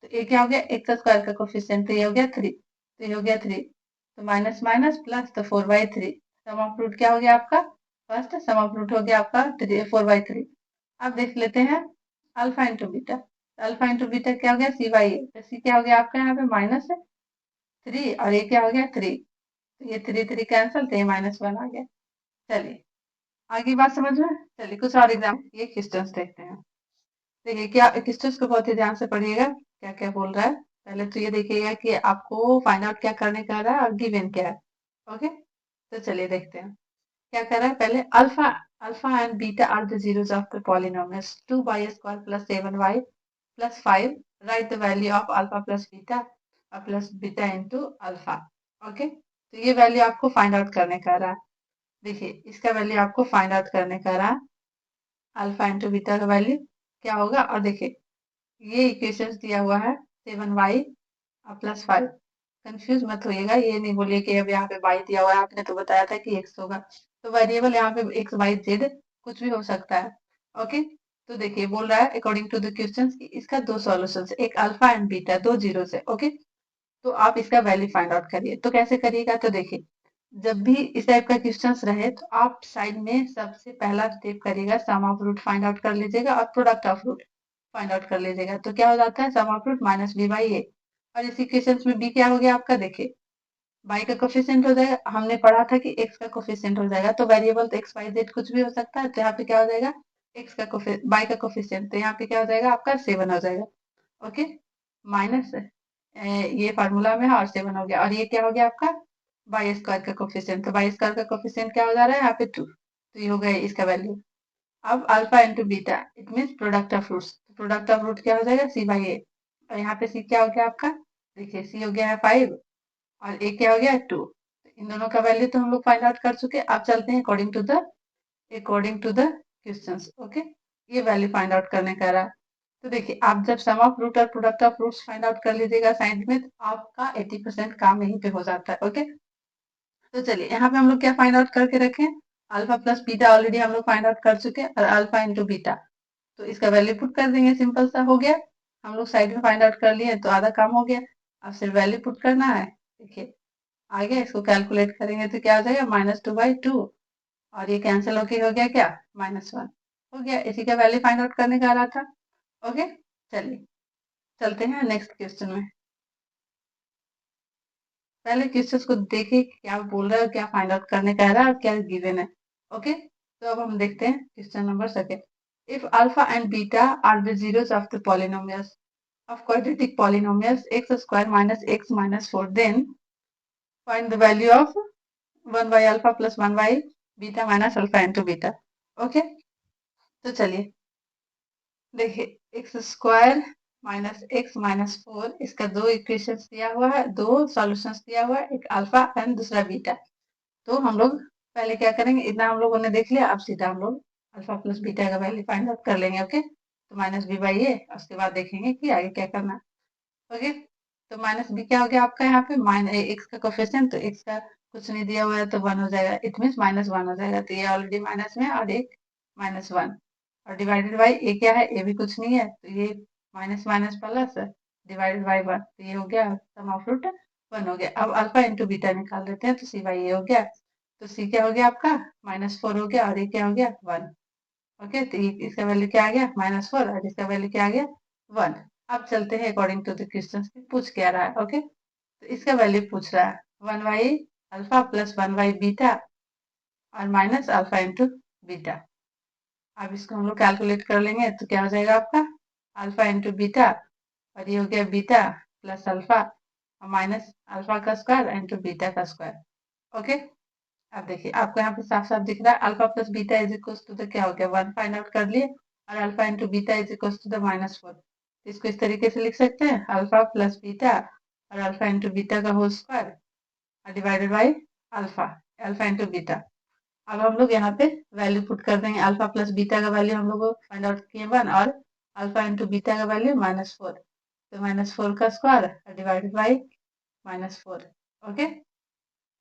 A: तो ए क्या हो गया एक्स स्क्वायर का कोफिशिएंट, तो ये हो गया 3, तो ये हो गया 3, तो माइनस माइनस प्लस, तो 4/3। सम ऑफ रूट क्या हो गया आपका, फर्स्ट सम ऑफ रूट हो गया आपका 4/3। अब देख लेते हैं alpha into beta, alpha into beta क्या हो गया सी बाई ए, तो सी क्या हो गया आपका यहाँ पे -3, और ये क्या हो गया 3, तो ये 3 कैंसल, तो ये -1 आ गया। चलिए आगे बात समझ में, चलिए कुछ और एग्जाम्पल ये क्वेश्चंस देखते हैं। देखिए क्या क्वेश्चंस को बहुत ही ध्यान से पढ़िएगा क्या क्या बोल रहा है। पहले तो ये देखिएगा कि आपको फाइंड आउट क्या करने का रहा है और गिवन क्या है। ओके, तो चलिए देखते हैं क्या कर रहा है। पहले alpha alpha and beta are the zeros of the polynomials 2y square plus 7y plus 5, right the value of alpha plus beta और plus beta into alpha. Okay, तो ये वैल्यू आपको फाइंड आउट करने का रहा है। देखिए इसका वैल्यू आपको फाइंड आउट करने का रहा, अल्फा इंटू बीटा का वैल्यू क्या होगा, और देखिए ये इक्वेशन दिया हुआ है 7y प्लस 5। कंफ्यूज मत होइएगा, ये नहीं बोलिए कि अब यहाँ पे y दिया हुआ है आपने तो बताया था कि x होगा, तो वेरिएबल यहाँ पे x y z कुछ भी हो सकता है। ओके, तो देखिए बोल रहा है अकॉर्डिंग टू द क्वेश्चन इसका दो सॉल्यूशन, एक अल्फा एंड बीटा दो जीरो है। ओके, तो आप इसका वैल्यू फाइंड आउट करिए, तो कैसे करिएगा, तो देखिए जब भी इस टाइप का क्वेश्चंस रहे तो आप साइड में सबसे पहला स्टेप करिएगा sum of root find out कर लीजिएगा और product of root find out कर लीजिएगा, तो क्या हो जाता है sum of root minus b by a, और इस इक्वेशन में बी क्या हो गया आपका, देखिए बाई का कोफिशिएंट हो जाएगा, हमने पढ़ा था कि एक्स का कोफिशिएंट हो जाएगा, तो वेरिएबल तो एक्स वाई जेड कुछ भी हो सकता है, तो यहाँ पे क्या हो जाएगा एक्स का बाई का कोफिशिएंट, तो यहाँ पे क्या हो जाएगा आपका 7 हो जाएगा। ओके, माइनस ये फार्मूला में है और 7 हो गया, और ये क्या हो गया आपका बाई स्क्वायर का कोफिशिएंट, तो बाई स्क्वायर का कोफिशिएंट क्या हो जा रहा है यहाँ पे 2, तो ये हो गया इसका वैल्यू। अब alpha into beta it mean product of roots, product of root क्या हो जाएगा सी बाई ए, और यहाँ पे सी क्या हो गया आपका, देखिए सी हो गया है 5 और ए क्या हो गया 2, इन दोनों का वैल्यू तो हम लोग फाइंड आउट कर चुके, अब चलते हैं according to the questions. Okay, ये वैल्यू फाइंड आउट करने का रहा, तो देखिए आप जब सम ऑफ रूट और product of roots find out कर लीजिएगा साइड में, तो आपका 80% काम यहीं पे हो जाता है। ओके, तो चलिए यहाँ पे हम लोग क्या फाइंड आउट करके रखें, अल्फा प्लस बीटा ऑलरेडी हम लोग फाइंड आउट कर चुके हैं, और अल्फा इंटू बीटा, तो इसका वैल्यू पुट कर देंगे, सिंपल सा हो गया। हम लोग साइड में फाइंड आउट कर लिए तो आधा काम हो गया। अब सिर्फ वैल्यू पुट करना है। देखिए आ गया, इसको कैलकुलेट करेंगे तो क्या हो जाएगा, -2/2 और ये कैंसिल होके हो गया क्या, -1 हो गया। इसी का वैल्यू फाइंड आउट करने का आ रहा था। ओके, चलिए चलते हैं नेक्स्ट क्वेश्चन में। पहले क्वेश्चन को देखिए क्या बोल रहा है, क्या फाइंड आउट करने का है और क्या गिवन है। ओके, तो अब हम देखते हैं question number second. If alpha and beta are the zeros of the polynomials of quadratic polynomials x square minus x minus 4, then find the value of 1 by alpha plus 1 by beta minus alpha into beta. Okay, तो चलिए देखिए, x square minus x minus 4, इसका दो equation दिया हुआ है, दो solutions दिया हुआ है, एक अल्फा एंड दूसरा बीटा। तो हम लोग पहले क्या करेंगे, इतना हम लोगों ने देख लिया, अब सीधा हम लोग अल्फा प्लस बीटा का वैल्यू फाइंड आउट कर लेंगे। ओके, तो माइनस बी बाई ए, उसके बाद देखेंगे कि आगे क्या करना है। ओके, तो माइनस बी क्या हो गया आपका यहाँ पे, माइनस एक्स का कोफिशिएंट, तो एक्स का कुछ नहीं दिया हुआ है तो 1 हो जाएगा, इट मीन -1 हो जाएगा, तो ये ऑलरेडी माइनस में और एक -1, और डिवाइडेड बाई ए क्या है, ए भी कुछ नहीं है, तो ये minus minus plus divided by 1, तो ये हो गया सम ऑफ रूट 1 हो गया। अब अल्फा इंटू बीटा निकाल देते हैं, तो सी बाई ए हो गया, तो सी क्या हो गया आपका -4 हो गया, और ये क्या हो गया 1। ओके, तो ये इसका वैल्यू क्या आ गया -4, और इसका वैल्यू क्या आ गया 1। अब चलते हैं अकॉर्डिंग टू द क्वेश्चन, पूछ क्या रहा है। ओके, तो इसका वैल्यू पूछ रहा है 1 by alpha plus 1 by beta और माइनस अल्फा इंटू बीटा। अब इसको हम लोग कैलकुलेट कर लेंगे, तो क्या हो जाएगा आपका अल्फा इंटू बीटा, और ये हो गया बीटा प्लस अल्फा और माइनस अल्फा का स्क्वायर इंटू बीटा का स्क्वायर। ओके, अब देखिए आपको यहाँ पे साफ साफ दिख रहा है alpha plus beta is equal to the क्या हो गया 1 फाइंड आउट कर लिए, और alpha into beta is equal to the -4। इसको इस तरीके से लिख सकते हैं, अल्फा प्लस बीटा और अल्फा इंटू बीटा का whole square divided by alpha, alpha into beta. अब हम लोग यहाँ पे वैल्यू पुट कर देंगे, अल्फा प्लस बीटा का वैल्यू हम लोग फाइंड आउट किए 1, और अल्फा इंटू बीटा का वैल्यू -4, तो -4 का स्क्वायर डिवाइडेड बाई -4। ओके,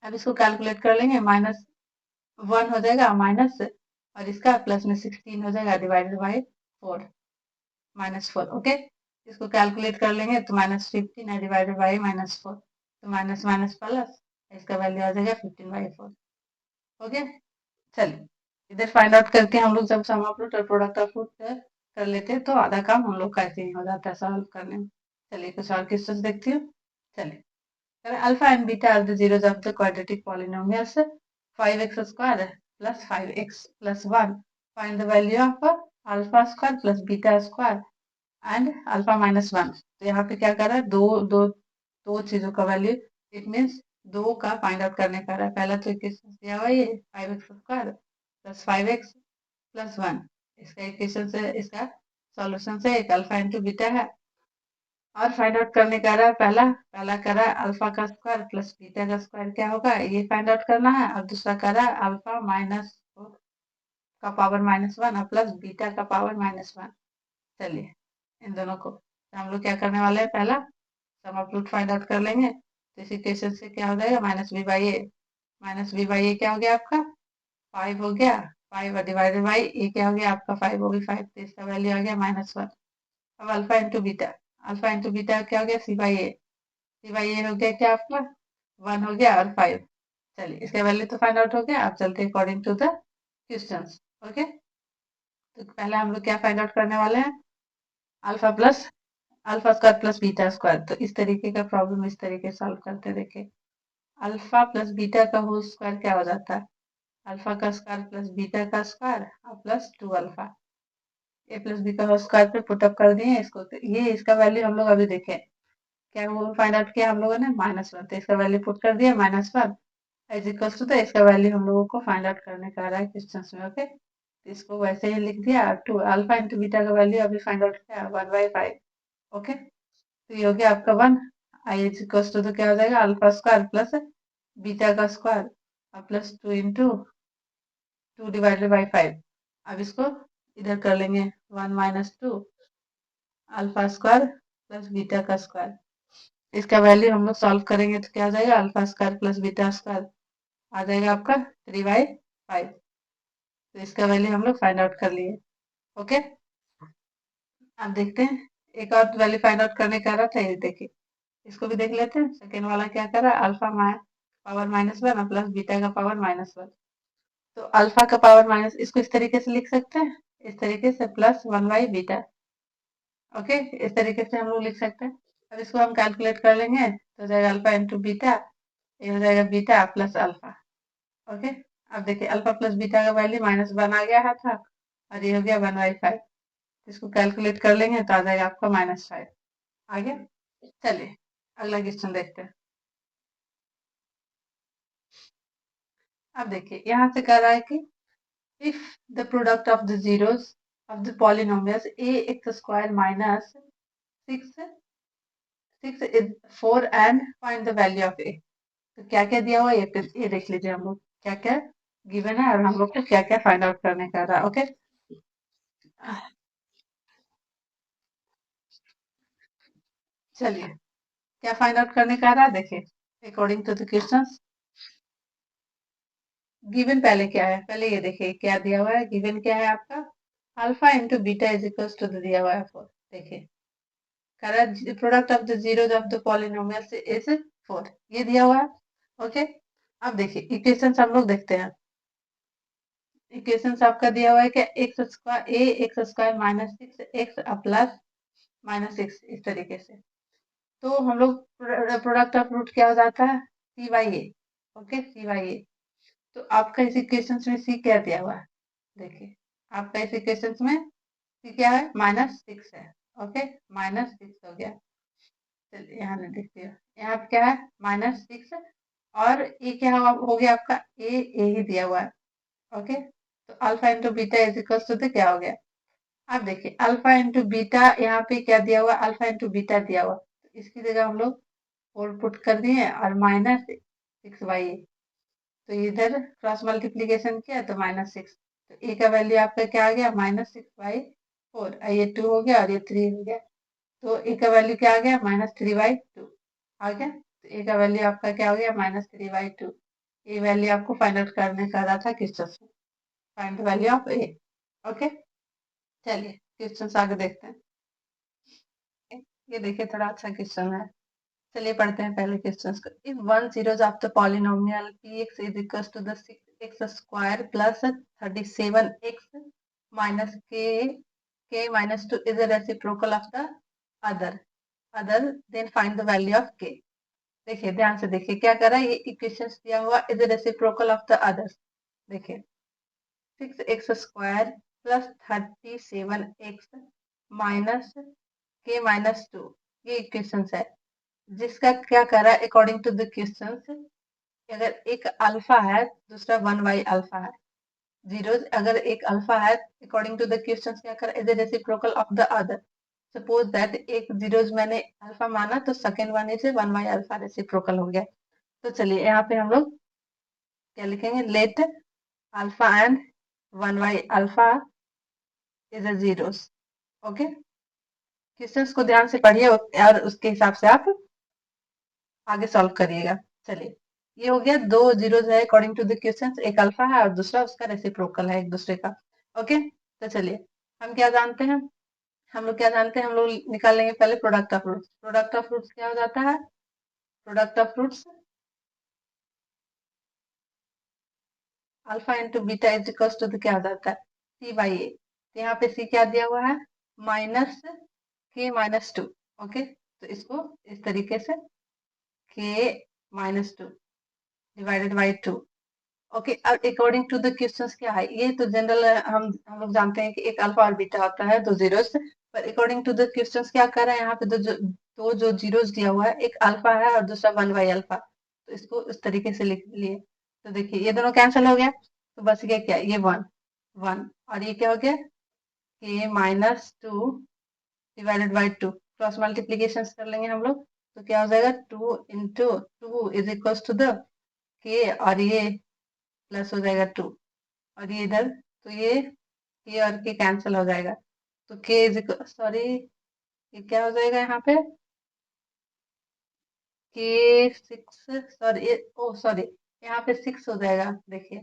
A: अब इसको कैलकुलेट कर लेंगे, -1 हो जाएगा माइनस, और इसका प्लस में 16 हो जाएगा डिवाइडेड बाई 4 -4। ओके, इसको कैलकुलेट कर लेंगे तो -15 है डिवाइडेड बाई -4, तो माइनस माइनस प्लस, इसका वैल्यू आ जाएगा 15/4। ओके, चलिए इधर फाइंड आउट करके हम लोग जब सम ऑफ रूट और प्रोडक्ट ऑफ रूट कर लेते हैं तो आधा काम हम लोग का ऐसे ही हो जाता है सॉल्व करने में। चलिए कुछ और क्वेश्चन देखती हूँ। चलिए, alpha and beta are the zeros of the quadratic polynomials 5x square plus 5x plus 1, find the value of alpha square plus beta square and alpha -1। तो यहाँ पे क्या कर रहा है, दो दो दो चीजों का वैल्यू, इट मीन्स दो का फाइंड आउट करने का रहा है। पहला तो इक्वेशन दिया हुआ ये 5x square plus 5x plus 1, इसका इक्वेशन से इसका सॉल्यूशन से एक अल्फा इंटू बीटा है, और फाइंड आउट करने का रहा है पहला पहला कर रहा है अल्फा का स्क्वायर प्लस बीटा का स्क्वायर क्या होगा, ये फाइंड आउट करना है, और दूसरा कर रहा है अल्फा माइनस का पावर -1 और प्लस बीटा का पावर -1। चलिए इन दोनों को तो हम लोग क्या करने वाले हैं, पहला सम ऑफ रूट फाइंड आउट कर लेंगे, तो इस इक्वेशन से क्या हो जाएगा -b/a, -b/a क्या हो गया आपका 5 हो गया, 5 डिवाइडेड बाई ए क्या हो गया आपका 5 हो गया 5, तो इसका वैल्यू आ गया -1। अब अल्फा इंटू बीटा क्या हो गया सी बाई ए हो गया क्या आपका 1 हो गया और 5। चलिए इसका वैल्यू तो फाइंड आउट हो गया, आप चलते according to the questions. Okay, तो पहले हम लोग क्या फाइंड आउट करने वाले हैं, alpha square plus beta square. तो इस तरीके का प्रॉब्लम इस तरीके से सॉल्व करते देखे, अल्फा प्लस बीटा का होल स्क्वायर क्या हो जाता है, अल्फा का स्क्वायर प्लस बीटा का स्क्वायर और प्लस 2 अल्फा, ए प्लस बी का होल स्क्वायर पे पुटअप कर दिए इसको, तो ये इसका वैल्यू हम लोग अभी देखें क्या वो फाइंड आउट किया हम लोगों ने -1, तो इसका वैल्यू पुट कर दिया -1 इज इक्वल टू, तो इसका वैल्यू हम लोगों को फाइंड आउट करने का आ रहा है क्वेश्चन में। ओके, तो इसको वैसे ही लिख दिया, 2 अल्फा इंटू बीटा का वैल्यू अभी फाइंड आउट किया 1/5। ओके, तो ये हो गया आपका 1, आई इज इक्वल टू, तो क्या हो जाएगा अल्फा स्क्वायर प्लस बीटा का स्क्वायर और प्लस 2 इंटू 2 डिवाइडेड बाई 5। अब इसको इधर कर लेंगे 1 - 2 अल्फा स्क्वायर प्लस बीटा का स्क्वायर, इसका वैल्यू हम लोग सॉल्व करेंगे तो क्या आ जाएगा alpha square plus beta square आ जाएगा आपका 3/5, तो इसका वैल्यू हम लोग फाइंड आउट कर लिए। ओके, अब देखते हैं एक और वैल्यू फाइंड आउट करने का रहा था, ये देखिए, इसको भी देख लेते हैं। सेकेंड वाला क्या कर रहा है, अल्फा पावर -1 प्लस बीटा का पावर -1। तो अल्फा का पावर माइनस, इसको इस तरीके से लिख सकते हैं, इस तरीके से +1/बीटा। ओके, इस तरीके से हम लोग लिख सकते हैं। अब इसको हम कैलकुलेट कर लेंगे तो हो जाएगा अल्फा इंटू बीटा, ये हो जाएगा बीटा प्लस अल्फा। ओके, अब देखिए अल्फा प्लस बीटा का वैल्यू -1 आ गया था, और ये हो गया 1/5। इसको कैलकुलेट कर लेंगे तो आ जाएगा आपका -5। आ गया। चलिए अगला क्वेश्चन देखते हैं। अब देखिए यहाँ से कह रहा है कि if the product of the zeros of the polynomials ax square minus 6 is 4 and find the value of a। तो क्या क्या दिया हुआ है ये देख लीजिए, हम लोग क्या क्या गिवन है और हम लोग को क्या क्या फाइंड आउट करने का रहा। ओके, चलिए क्या फाइंड आउट करने का रहा देखिए, according to the questions. Given पहले क्या है, पहले ये देखिए क्या दिया हुआ है। गिवन क्या है आपका, alpha into beta is equals to दिया हुआ है 4। देखिए correct, product of the zeros of the polynomials is 4, ये दिया हुआ है। ओके, अब देखिए इक्वेशंस हम लोग देखते हैं। इक्वेशंस आपका दिया हुआ है कि एक्स स्क्वायर -6 एक्स प्लस -6, इस तरीके से। तो हम लोग प्रोडक्ट ऑफ रूट क्या हो जाता है, C/A। Okay, C/A। तो आपका इस इक्वेशंस में C क्या दिया हुआ है, देखिए आपका इस इक्वेशंस में C क्या है, -6 है। ओके, -6 हो गया। चलिए यहाँ नहीं देखते हो, यहाँ पे क्या है -6, और ये क्या हो गया आपका ए ही दिया हुआ है। ओके, तो alpha into beta is equal to क्या हो गया। अब देखिए अल्फा इंटू बीटा यहाँ पे क्या दिया हुआ, अल्फा इंटू बीटा दिया हुआ, तो इसकी जगह हम लोग 4 पुट कर दिए और -6/a। तो इधर क्रॉस मल्टीप्लीकेशन किया तो -6, तो ए का वैल्यू आपका क्या आ गया, -6/4। ये 2 हो गया और ये 3 हो गया, तो ए का वैल्यू क्या आ गया, -3/2 आ गया। तो ए का वैल्यू आपका क्या हो गया, -3/2। ये वैल्यू आपको फाइंड आउट करने का रहा था क्वेश्चन में, find the value of A. Okay, चलिए क्वेश्चन आगे देखते हैं। ये देखिए थोड़ा अच्छा क्वेश्चन है, चलिए पढ़ते हैं पहले क्वेश्चन को। If one zeros of the polynomial px is equal to the 6x square plus 37x minus k minus 2 is a reciprocal of the other other then find the value of k। देखिए ध्यान से देखिए क्या कर रहा है, ये equation दिया हुआ is a reciprocal of the others। देखिए 6x square plus 37x minus k -2, ये इक्वेशन है जिसका क्या कर रहा है अकॉर्डिंग टू द क्वेश्चन। अगर एक अल्फा है दूसरा 1/अल्फा है, जीरोस अगर एक अल्फा है अकॉर्डिंग टू द क्वेश्चन क्या कर is reciprocal of the other. Suppose that एक जीरोस मैंने अल्फा माना तो सेकेंड वन इज 1/अल्फा, रेसिप्रोकल हो गया। तो चलिए यहाँ पे हम लोग क्या लिखेंगे, लेट अल्फा एंड 1/अल्फा is a zeros. Okay, questions को ध्यान से पढ़िए और उसके हिसाब से आप आगे सॉल्व करिएगा। चलिए ये हो गया, दो जीरोस है अकॉर्डिंग टू द क्वेश्चंस, एक अल्फा है और दूसरा उसका रेसिप्रोकल है एक दूसरे का। ओके, तो चलिए हम क्या जानते हैं, हम लोग क्या जानते हैं, हम लोग निकाल लेंगे पहले product of roots. Product of roots क्या हो जाता है, product of roots alpha into beta is equal to क्या हो जाता है, C/A। तो यहाँ पे C क्या दिया हुआ है, -k -2। ओके, तो इसको इस तरीके से k -2 डिवाइडेड बाई 2। ओके, अब अकॉर्डिंग टू द क्वेश्चंस क्या है, ये तो जनरल हम लोग जानते हैं कि एक अल्फा और बीटा होता है, दो जीरोस। पर अकॉर्डिंग टू द क्वेश्चंस क्या कर रहा है, यहाँ पे दो जो जीरोस दिया हुआ है, एक अल्फा है और दूसरा 1/अल्फा, तो इसको इस तरीके से लिख लिए। तो देखिए ये दोनों कैंसिल हो गया, तो बच गया क्या, ये 1 1, और ये क्या हो गया k -2 divided by 2। Cross multiplication कर लेंगे हम लोग, तो क्या हो जाएगा 2 into 2 is equal to the k, और ये प्लस हो जाएगा 2, और ये इधर, तो ये और के कैंसिल हो जाएगा। तो के इज सॉरी, ये क्या हो जाएगा यहाँ पे, k6, सॉरी ओ सॉरी, यहाँ पे 6 हो जाएगा। देखिए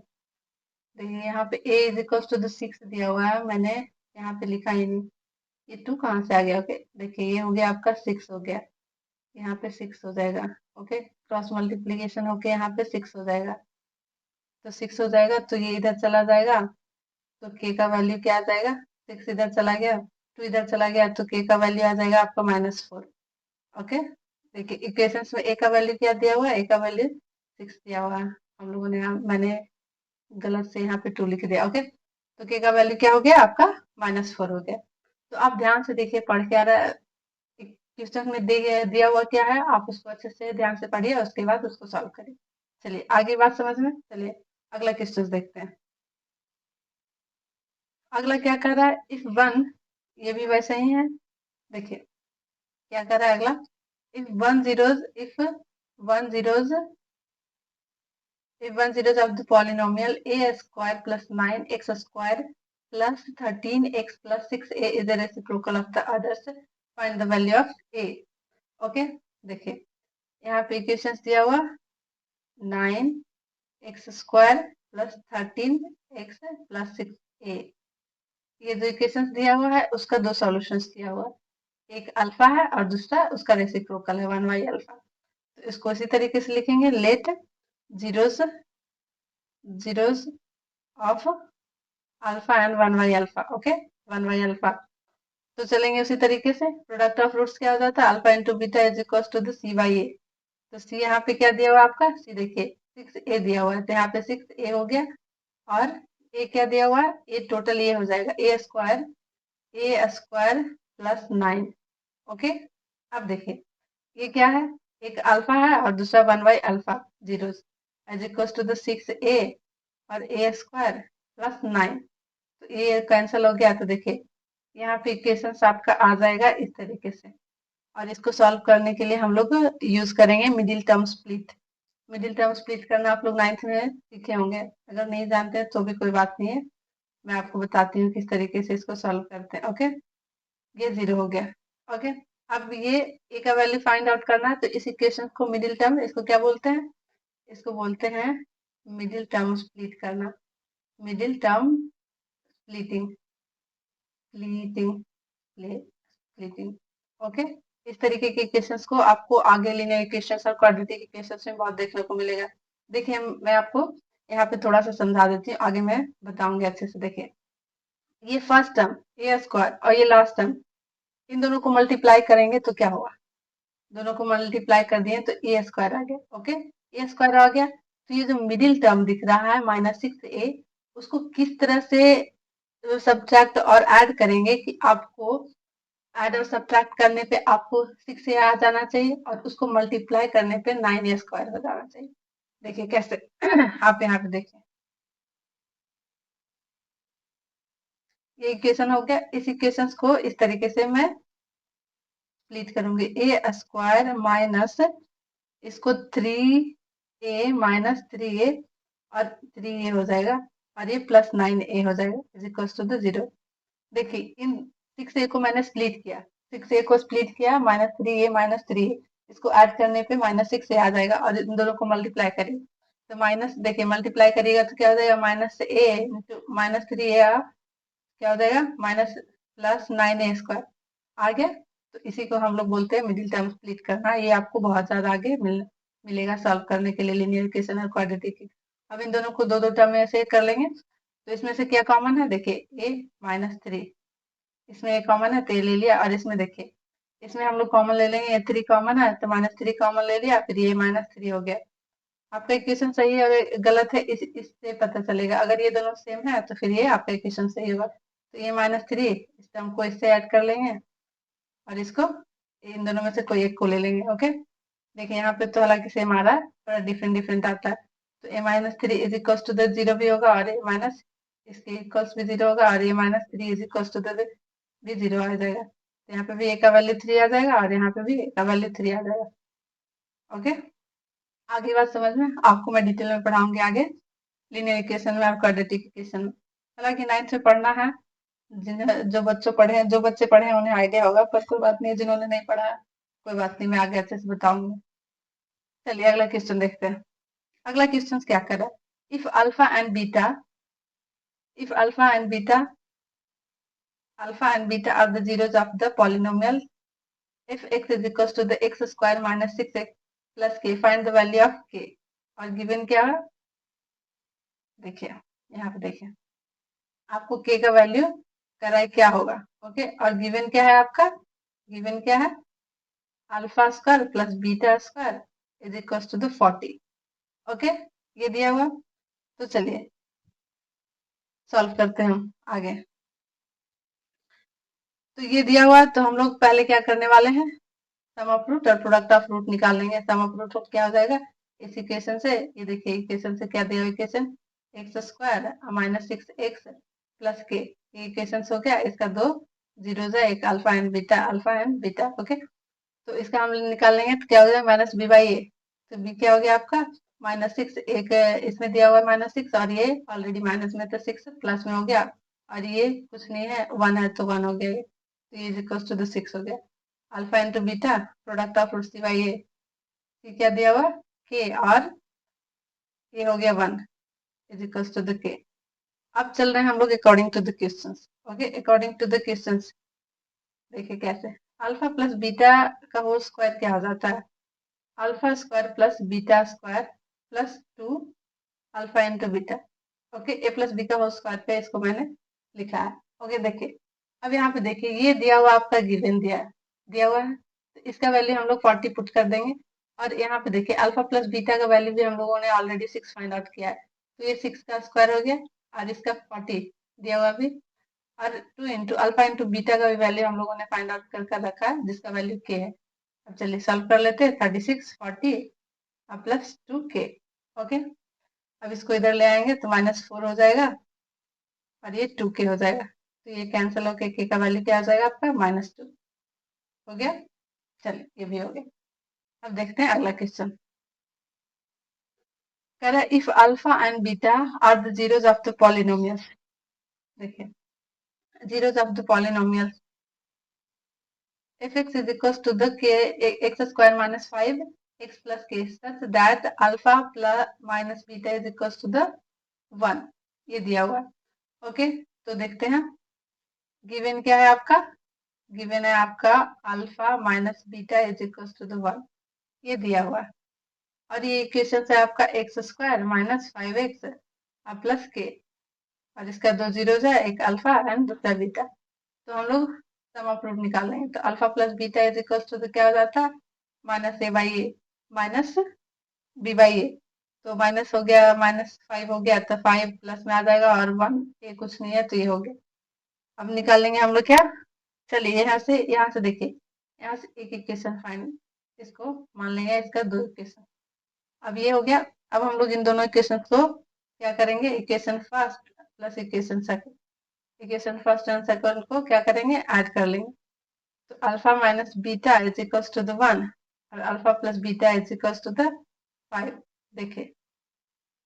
A: देखिए यहाँ पे a is equal to the 6 दिया हुआ है, मैंने यहाँ पे लिखा ही नहीं, ये 2 कहाँ से आ गया? ओके, देखिए ये हो गया आपका 6 हो गया, यहाँ पे 6 हो जाएगा। ओके, क्रॉस मल्टीप्लीकेशन होके यहाँ पे 6 हो जाएगा, तो 6 हो जाएगा, तो ये इधर चला जाएगा, तो k का वैल्यू क्या आ जाएगा? 6 इधर चला गया, 2 इधर चला गया, तो k का वैल्यू आ जाएगा आपका -4। ओके, देखिए इक्वेशंस में a का वैल्यू क्या दिया हुआ है? a का वैल्यू 6 दिया हुआ है। हम लोगों ने मैंने गलत से यहाँ पे 2 लिख दिया। ओके, तो k का वैल्यू क्या हो गया आपका? -4 हो गया। तो आप ध्यान से देखिए, पढ़ के आ रहा है, क्वेश्चन में दिया हुआ क्या है, आप उसको अच्छे से ध्यान से पढ़िए, उसके बाद उसको सॉल्व करिए। चलिए आगे बात समझ में, चलिए अगला क्वेश्चन देखते हैं। अगला क्या कर रहा है? इफ वन, ये भी वैसे ही है। देखिए क्या कर रहा है अगला, if one zeros of the polynomial a square plus 9x square plus 13x plus 6a is the reciprocal of the others, find the value of a। Okay, देखिए यहाँ पे इक्वेशंस दिया हुआ 9x square plus 13x plus 6a, ये जो equations दिया हुआ है उसका दो सॉल्यूशंस दिया हुआ है, एक अल्फा है और दूसरा उसका रेसिप्रोकल है 1y अल्फा। तो इसको इसी तरीके से लिखेंगे, let zeros zeros of alpha and 1y alpha. Okay, 1y alpha, तो चलेंगे उसी तरीके से। प्रोडक्ट ऑफ रूट्स क्या हो जाता है? Alpha into beta is equal to the c by a. तो सी यहाँ पे क्या दिया हुआ है आपका? सी देखिए 6a दिया हुआ है, तो यहाँ पे 6a हो गया, और ए क्या दिया हुआ है? ए टोटल ये हो जाएगा ए स्क्वायर प्लस 9। ओके, अब देखिए ये क्या है? एक अल्फा है और दूसरा 1y alpha zero is equal to the 6a और ए स्क्वायर प्लस 9, तो ये कैंसिल हो गया। तो देखिए यहाँ पे इक्वेशन आपका आ जाएगा इस तरीके से, और इसको सॉल्व करने के लिए हम लोग यूज करेंगे middle term split. Middle term split करना आप लोग 9th में सीखे होंगे, अगर नहीं जानते हैं तो भी कोई बात नहीं है, मैं आपको बताती हूँ किस तरीके से इसको सॉल्व करते हैं। ओके, ये 0 हो गया। ओके, अब ये ए का वैल्यू फाइंड आउट करना है, तो इस इक्वेशन को मिडिल टर्म, इसको क्या बोलते हैं? इसको बोलते हैं मिडिल टर्म स्प्लिट करना, middle term splitting, splitting, splitting. Okay, इस तरीके के इक्वेशंस को आपको आगे लीनियर इक्वेशंस और क्वाड्रेटिक इक्वेशंस में बहुत देखने को मिलेगा। देखिए मैं आपको यहाँ पे थोड़ा सा समझा देती हूँ, आगे मैं बताऊंगी अच्छे से। देखिए ये फर्स्ट टर्म ए स्क्वायर और ये लास्ट टर्म, इन दोनों को मल्टीप्लाई करेंगे तो क्या होगा? दोनों को मल्टीप्लाई कर दिए तो ए स्क्वायर आ गया। ओके, ए स्क्वायर आ गया, तो ये जो मिडिल टर्म दिख रहा है -6a, उसको किस तरह से सब्ट्रैक्ट और ऐड करेंगे कि आपको ऐड और सब्ट्रैक्ट करने पे आपको 6a आ जाना चाहिए, और उसको मल्टीप्लाई करने पे 9a स्क्वायर हो जाना चाहिए। देखिए कैसे आप यहाँ पे देखिए, ये इक्वेशन हो गया। इस इक्वेशन को इस तरीके से मैं स्प्लिट करूंगी, ए स्क्वायर माइनस इसको 3a माइनस 3a और 3a हो जाएगा, और ये प्लस 9a हो जाएगा इज इक्वल टू द 0। देखिए इन 6a को मैंने स्प्लिट किया, 6a को स्प्लिट किया माइनस 3a, इसको ऐड करने पे -6a आ जाएगा, और इन दोनों को मल्टीप्लाई करिए तो माइनस, देखिए मल्टीप्लाई करिएगा तो क्या हो जाएगा? -a इंटू -3a, क्या हो जाएगा? माइनस प्लस 9a स्क्वायर आ गया। तो इसी को हम लोग बोलते हैं मिडिल टर्म स्प्लिट करना। ये आपको बहुत ज्यादा आगे मिलेगा सॉल्व करने के लिए लीनियर इक्वेशन और क्वाड्रेटिक। अब इन दोनों को दो दो टर्म में से कर लेंगे, तो इसमें से क्या कॉमन है? देखिए a -3, इसमें a कॉमन है तो ये ले लिया, और इसमें देखिए इसमें हम लोग कॉमन ले लेंगे, ये 3 कॉमन है तो -3 कॉमन ले लिया, फिर ये -3 हो गया। आपका इक्वेशन सही है और गलत है इससे पता चलेगा। अगर ये दोनों सेम है तो फिर ये आपका इक्वेशन सही होगा। तो ये -3, इस टर्म को इससे ऐड कर लेंगे, और इसको इन दोनों में से कोई एक को ले लेंगे। ओके, देखिए यहाँ पे तो हालांकि सेम आ रहा है, थोड़ा डिफरेंट डिफरेंट आता है। तो ए -3 इज इक्वल टू द 0 भी होगा, और ए माइनस इसके इक्वल्स भी 0 होगा, और ये -3 इज इक्वल टू द भी 0 आ जाएगा। तो यहाँ पे भी ए का वैल्यू 3 आ जाएगा, और यहाँ पे भी ए का वैल्यू 3 आ जाएगा। ओके, आगे बात समझ में, आपको मैं डिटेल में पढ़ाऊंगी आगे लीनियर इक्वेशन में और क्वाड्रेटिक इक्वेशन में। हालांकि 9th में पढ़ना है, जो बच्चे पढ़े हैं उन्हें आइडिया होगा, पर कोई बात नहीं, जिन्होंने नहीं पढ़ा है कोई बात नहीं, मैं आगे अच्छे से बताऊंगी। चलिए अगला क्वेश्चन देखते हैं। अगला क्वेश्चन क्या कर रहा है? If alpha and beta alpha and beta are the zeros of the polynomial. If x is equals to the x square minus 6x plus k, find the value of k. और given क्या है, देखिए यहाँ पे देखिए आपको k का value कराए क्या होगा. ओके, और गिवन क्या है आपका, गिवन क्या है, alpha square plus beta square is equal to the 40. Okay, ये दिया हुआ. तो चलिए सॉल्व करते हैं हम आगे. तो ये दिया हुआ, तो हम लोग पहले क्या करने वाले हैं, सम ऑफ रूट और प्रोडक्ट ऑफ रूट निकाल लेंगे. सम ऑफ रूट क्या हो जाएगा इस इक्वेशन से, ये देखिए इक्वेशन से क्या दिया हुआ, equation x square minus 6x plus के, ये इक्वेशन हो गया. इसका दो जीरोज है, एक alpha and beta, alpha and beta. Okay, तो इसका हम निकाल लेंगे तो क्या हो जाएगा माइनस बी बाई ए. तो बी क्या हो गया आपका -6, एक इसमें दिया हुआ है -6 और ये ऑलरेडी माइनस में तो 6 प्लस में हो गया, और ये कुछ नहीं है 1 है तो 1 हो गया. तो ये इक्वल टू द 6 हो गया. Alpha into beta product of root c by a, क्या दिया हुआ के, और ये हो गया 1 इज इक्वल टू द के. अब चल रहे हैं हम लोग according to the questions. Okay, according to the questions देखिए कैसे. अल्फा प्लस बीटा का होल स्क्वायर क्या हो जाता है, alpha square plus beta square plus 2 alpha into beta. Okay, a plus b का होल स्क्वायर पे इसको मैंने लिखा है. ओके, देखिए अब यहाँ पे देखिए ये दिया हुआ आपका गिवन दिया हुआ है, तो इसका वैल्यू हम लोग 40 पुट कर देंगे. और यहाँ पे देखिए अल्फा प्लस बीटा का वैल्यू भी हम लोगों ने ऑलरेडी 6 फाइंड आउट किया है, तो ये 6 का स्क्वायर हो गया और इसका 40 दिया हुआ भी, और 2 इंटू अल्फा इंटू बीटा का भी वैल्यू हम लोगों ने फाइंड आउट कर रखा है जिसका वैल्यू के है. अब चलिए सॉल्व कर लेते हैं. 36 40 प्लस 2k. ओके, अब इसको इधर ले आएंगे तो -4 हो जाएगा और ये 2k हो जाएगा. तो ये कैंसिल होके k का वैल्यू क्या आ जाएगा आपका -2 हो गया. चलिए ये भी हो गया. अब देखते हैं अगला क्वेश्चन. कह रहा है if alpha and beta are the zeros of the polynomial. देखिए zeros of the polynomial, fx is equals to the k x square minus 5 x plus k such that alpha plus minus beta is equals to the 1. ये दिया हुआ. Okay, तो देखते हैं given क्या है आपका, गिवन है आपका alpha minus beta is equal to the 1, ये दिया हुआ है. और ये इक्वेशन है आपका x square minus 5x plus के, और इसका दो जीरोज है, एक अल्फा एंड दूसरा बीटा. तो हम लोग सम ऑफ रूट निकाल लेंगे. तो alpha plus beta is equal to क्या हो जाता है minus a by a minus b by a. तो माइनस हो गया, -5 हो गया तो 5 प्लस में आ जाएगा और 1, ये कुछ नहीं है तो ये हो गया. अब निकालेंगे हम लोग क्या, चलिए यहाँ से देखिए, यहाँ से एक इक्वेशन फाइन, इसको मान लेंगे इसका दो इक्वेशन. अब ये हो गया. अब हम लोग इन दोनों इक्वेशन को क्या करेंगे, equation first plus equation second, equation first and second को क्या करेंगे ऐड कर लेंगे. तो alpha minus beta is equal to the 1 और alpha plus beta is equal to the 5. देखिए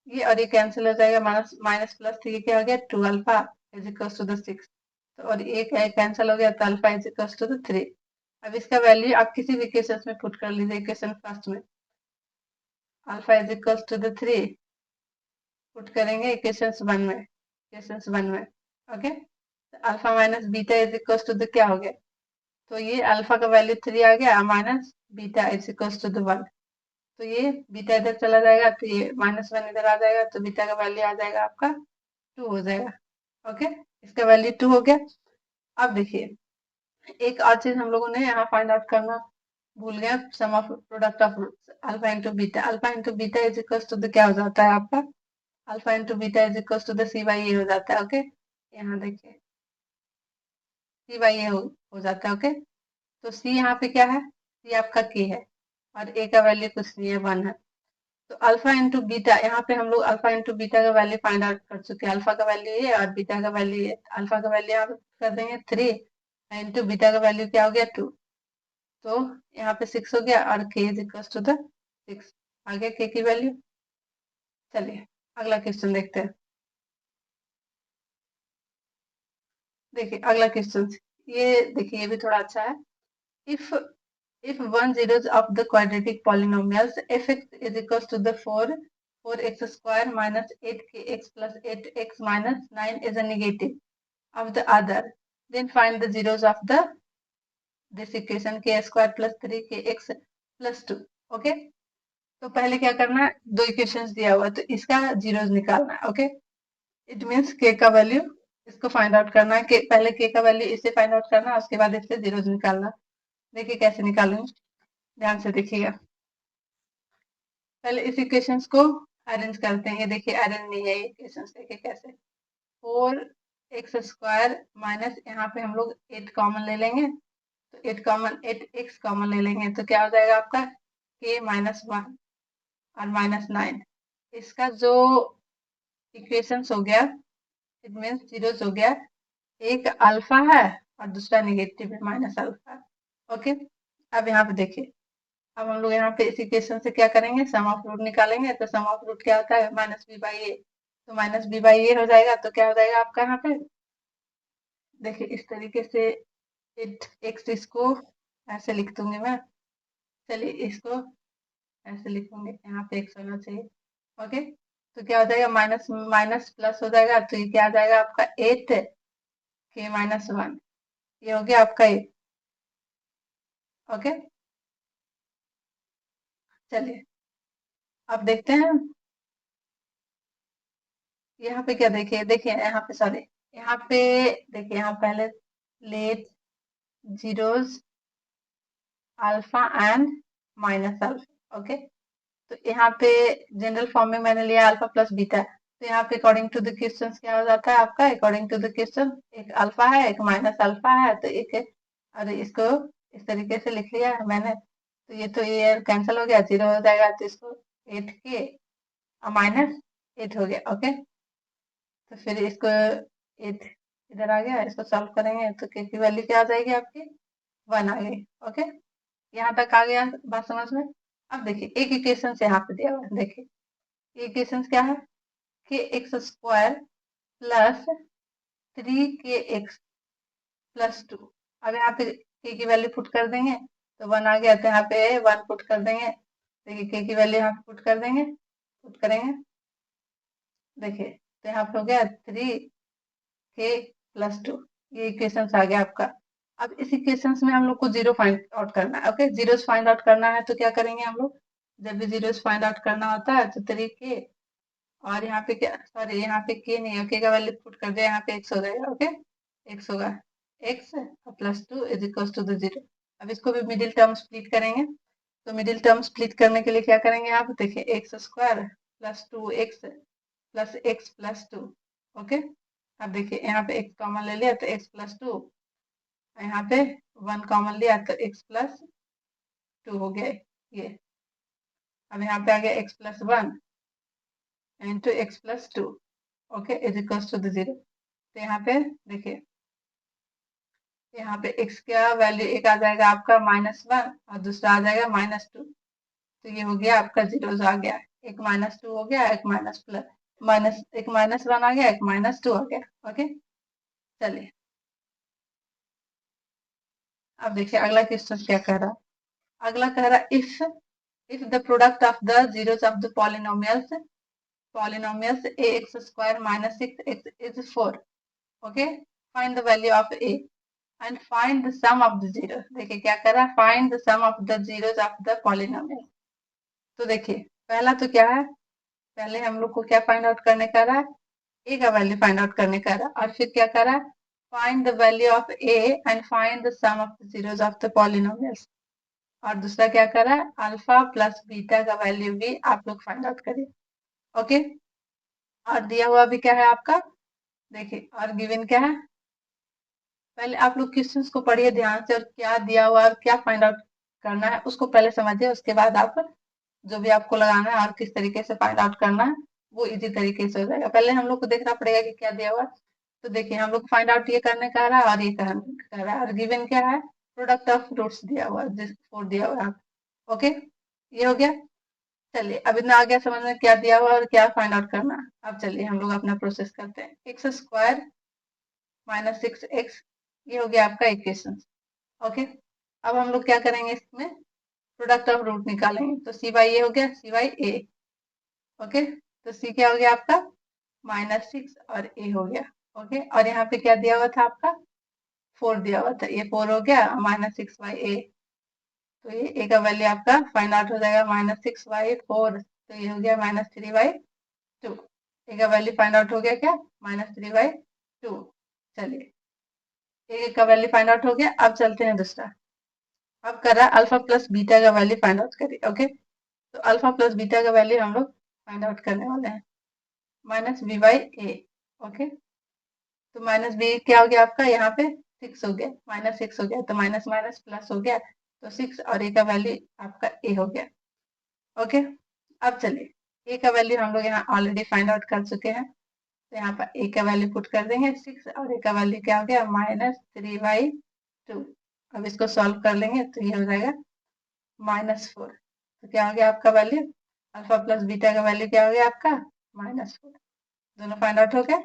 A: ये और ये कैंसिल हो जाएगा, माइनस माइनस प्लस 3 क्या हो गया 2 alpha is equal to the 6. तो और एक कैंसिल हो गया तो alpha is equal to the 3. अब इसका वैल्यू आप किसी भी इक्वेशन में पुट कर लीजिए. इक्वेशन फर्स्ट में alpha is equal to the 3 put करेंगे इक्वेशन 1 में. Okay, alpha minus beta is equal to the क्या हो गया, तो ये अल्फा का वैल्यू 3 आ गया minus beta is equal to the 1. तो ये बीटा इधर चला जाएगा तो ये -1 इधर आ जाएगा, तो बीटा का वैल्यू आ जाएगा आपका 2 हो जाएगा. ओके, इसका वैल्यू 2 हो गया. अब देखिए एक और चीज हम लोगों ने यहाँ फाइंड आउट करना भूल गया, sum of product of alpha into beta. Alpha into beta is equal to the क्या हो जाता है आपका, alpha into beta is equal to the c by a हो जाता है. ओके, यहाँ देखिए सी बाई ए हो जाता है. ओके, तो सी यहाँ पे क्या है, सी आपका के है और ए का वैल्यू कुछ नहीं है 1 है. तो अल्फा इंटू बीटा, यहाँ पे हम लोग अल्फा इंटू बीटा का वैल्यू फाइंड आउट कर चुके हैं. अल्फा का वैल्यू ये और बीटा का वैल्यू ये. अल्फा का वैल्यू यहाँ पे कर देंगे 3 इंटू बीटा का वैल्यू क्या हो गया 2. तो यहाँ पे 6 हो गया और k is equal to the 6 आ गया k की वैल्यू. चलिए अगला क्वेश्चन देखते हैं. देखिए अगला क्वेश्चन, ये देखिए ये भी थोड़ा अच्छा है. If one zeros of the quadratic polynomials fx is equals to the 4x square minus 8kx plus 8x minus 9 is a negative of the other, then find the zeros of the this equation K square plus 3 K x plus 2। Okay, तो पहले क्या करना है, दो equations दिया हुआ है तो इसका जीरोस निकालना है। ओके, इट मीन्स के का वैल्यू इसको फाइंड आउट करना है, कि पहले के का वैल्यू इसे फाइंड आउट करना है, उसके बाद इससे जीरोस निकालना। देखिए कैसे निकालेंगे, ध्यान से देखिएगा। पहले इस इक्वेशंस को अरेंज करते हैं। ये देखिए अरेंज नहीं है इक्वेशंस, देखिए कैसे। 4x² माइनस यहाँ पे हम लोग 8 कॉमन ले लेंगे, तो 8x कॉमन ले लेंगे तो क्या हो जाएगा आपका k-1 और -9। इसका जो इक्वेशंस हो गया, इट मीन्स जीरोस हो गया, एक अल्फा है और दूसरा नेगेटिव है माइनस अल्फा। ओके, अब यहाँ पे देखिए, अब हम लोग यहाँ पे इस इक्वेशन से क्या करेंगे, सम ऑफ रूट निकालेंगे। तो सम ऑफ रूट क्या होता है, -b/a, तो -b/a हो जाएगा। तो क्या हो जाएगा आपका यहाँ पे, देखिए इस तरीके से 8x इसको ऐसे लिख दूंगी मैं। चलिए इसको ऐसे लिखूंगे, यहाँ पे x होना चाहिए। ओके, तो क्या हो जाएगा, माइनस माइनस प्लस हो जाएगा, तो ये क्या आ जाएगा आपका 8k-1। ये हो गया आपका ये। ओके, चलिए अब देखते हैं यहाँ पे क्या। देखिए देखिए यहाँ पे, सॉरी, यहाँ पे देखिए, यहाँ पहले let zeros alpha and minus alpha. Okay, तो यहाँ पे जनरल फॉर्म में मैंने लिया अल्फा प्लस बीटा। तो यहाँ पे अकॉर्डिंग टू द क्वेश्चन क्या हो जाता है आपका, अकॉर्डिंग टू द क्वेश्चन एक अल्फा है एक माइनस अल्फा है, तो एक अरे इसको इस तरीके से लिख लिया है मैंने। तो ये कैंसिल हो गया, 0 हो जाएगा, तो इसको 8k -8 हो गया। ओके, तो फिर इसको 8 इधर आ गया, इसको सॉल्व करेंगे तो k की वैल्यू क्या आ जाएगी आपकी, 1 आ गई। ओके, यहाँ तक आ गया बात समझ में। अब देखिए एक इक्वेशन यहाँ पे दिया हुआ है, देखिए इक्वेशन क्या है, कि x² प्लस 3kx प्लस 2। अब यहाँ पे k की वैल्यू पुट कर देंगे तो 1 आ गया, तो यहाँ पे 1 पुट कर देंगे। देखिए k की वैल्यू यहाँ पे पुट कर देंगे, पुट करेंगे, देखिए तो यहाँ पे हो गया 3k+2। ये इक्वेशन आ गया आपका। अब इस इक्वेशन में हम लोग को जीरो फाइंड आउट करना है। ओके, जीरोस फाइंड आउट करना है तो क्या करेंगे हम लोग, जब भी जीरोस फाइंड आउट करना होता है तो 3k, और यहाँ पे क्या, सॉरी यहाँ पे k नहीं है, k का वैल्यू पुट कर दिया, यहाँ पे x हो जाएगा। ओके, x होगा, x +2 is equal to the 0। अब इसको भी मिडिल टर्म स्प्लिट करेंगे, तो मिडिल टर्म स्प्लिट करने के लिए क्या करेंगे आप, देखिए x² + 2x + x + 2। ओके, अब देखिए यहाँ पे x कॉमन ले लिया तो x + 2, यहाँ पे 1 कॉमन लिया तो x + 2 हो गया ये। अब यहाँ पे आ गया x + 1 into x + 2, okay, is equal to the 0। तो यहाँ पे देखिए, यहाँ पे x का वैल्यू एक आ जाएगा आपका -1 और दूसरा आ जाएगा -2। तो ये हो गया आपका जीरोस आ गया, एक -2 हो गया, एक एक -1 आ गया, एक -2 आ गया। ओके, चलिए अब देखिए अगला क्वेश्चन क्या कह रहा है। अगला कह रहा है if the product of the zeros of the polynomials ax² - 6x is 4, okay, find the value of a and find the sum of the zeros। देखिए क्या कर रहा है, find the sum of the zeros of the polynomial। तो देखिए पहला तो क्या है, पहले हम लोग को क्या फाइंड आउट करने का रहा है, a का वैल्यू फाइंड आउट करने का रहा, और फिर क्या कर रहा है, find the value of a and find the sum of the zeros of the polynomials. और दूसरा क्या कर रहा है, अल्फा प्लस बीटा का वैल्यू भी आप लोग फाइंड आउट करिए। ओके, और दिया हुआ भी क्या है आपका, देखिए और गिवन क्या है, पहले आप लोग क्वेश्चंस को पढ़िए ध्यान से, और क्या दिया हुआ और क्या फाइंड आउट करना है उसको पहले समझिए, उसके बाद आप जो भी आपको लगाना है और किस तरीके से फाइंड आउट करना है वो इजी तरीके से हो जाएगा। पहले हम लोग को देखना पड़ेगा कि क्या दिया हुआ है। तो देखिए हम लोग फाइंड आउट ये करने का रहा और ये करने का रहा, और गिवन क्या है, प्रोडक्ट ऑफ रूट्स दिया हुआ है, जिस 4 दिया हुआ है। ओके, ये हो गया। चलिए अब इतना आ गया समझ में क्या दिया हुआ और क्या फाइंड आउट करना है। अब चलिए हम लोग अपना प्रोसेस करते हैं। x² - 6x, ये हो गया आपका इक्वेशन। ओके, अब हम लोग क्या करेंगे, इसमें प्रोडक्ट ऑफ रूट निकालेंगे। तो c/a हो गया, c/a। ओके, तो c क्या हो गया आपका, -6 और a हो गया। ओके, और यहाँ पे क्या दिया हुआ था आपका, 4 दिया हुआ था, ये 4 हो गया, -6/a। तो ये a का वैल्यू आपका फाइंड आउट हो जाएगा -6/4, तो ये हो गया -3/2। a का वैल्यू फाइंड आउट हो गया क्या, -3/2। चलिए, a का वैल्यू फाइंड आउट हो गया। अब चलते हैं दूसरा। अब कर रहा है अल्फा प्लस बीटा का वैल्यू फाइंड आउट करिए। ओके, तो अल्फा प्लस बीटा का वैल्यू हम लोग फाइंड आउट करने वाले हैं, -b/a। ओके, तो -b क्या हो गया आपका, यहाँ पे 6 हो गया, -6 हो गया, तो माइनस माइनस प्लस हो गया, तो 6 और a का वैल्यू आपका a हो गया। ओके, अब चलिए a का वैल्यू हम लोग यहाँ ऑलरेडी फाइंड आउट कर चुके हैं, तो यहाँ पर a का वैल्यू पुट कर देंगे 6 और a का वैल्यू क्या हो गया, -3/2। अब इसको सॉल्व कर लेंगे तो ये हो जाएगा -4। तो क्या हो गया आपका वैल्यू, अल्फा प्लस बीटा का वैल्यू क्या हो गया आपका, -4। दोनों फाइंड आउट हो गए।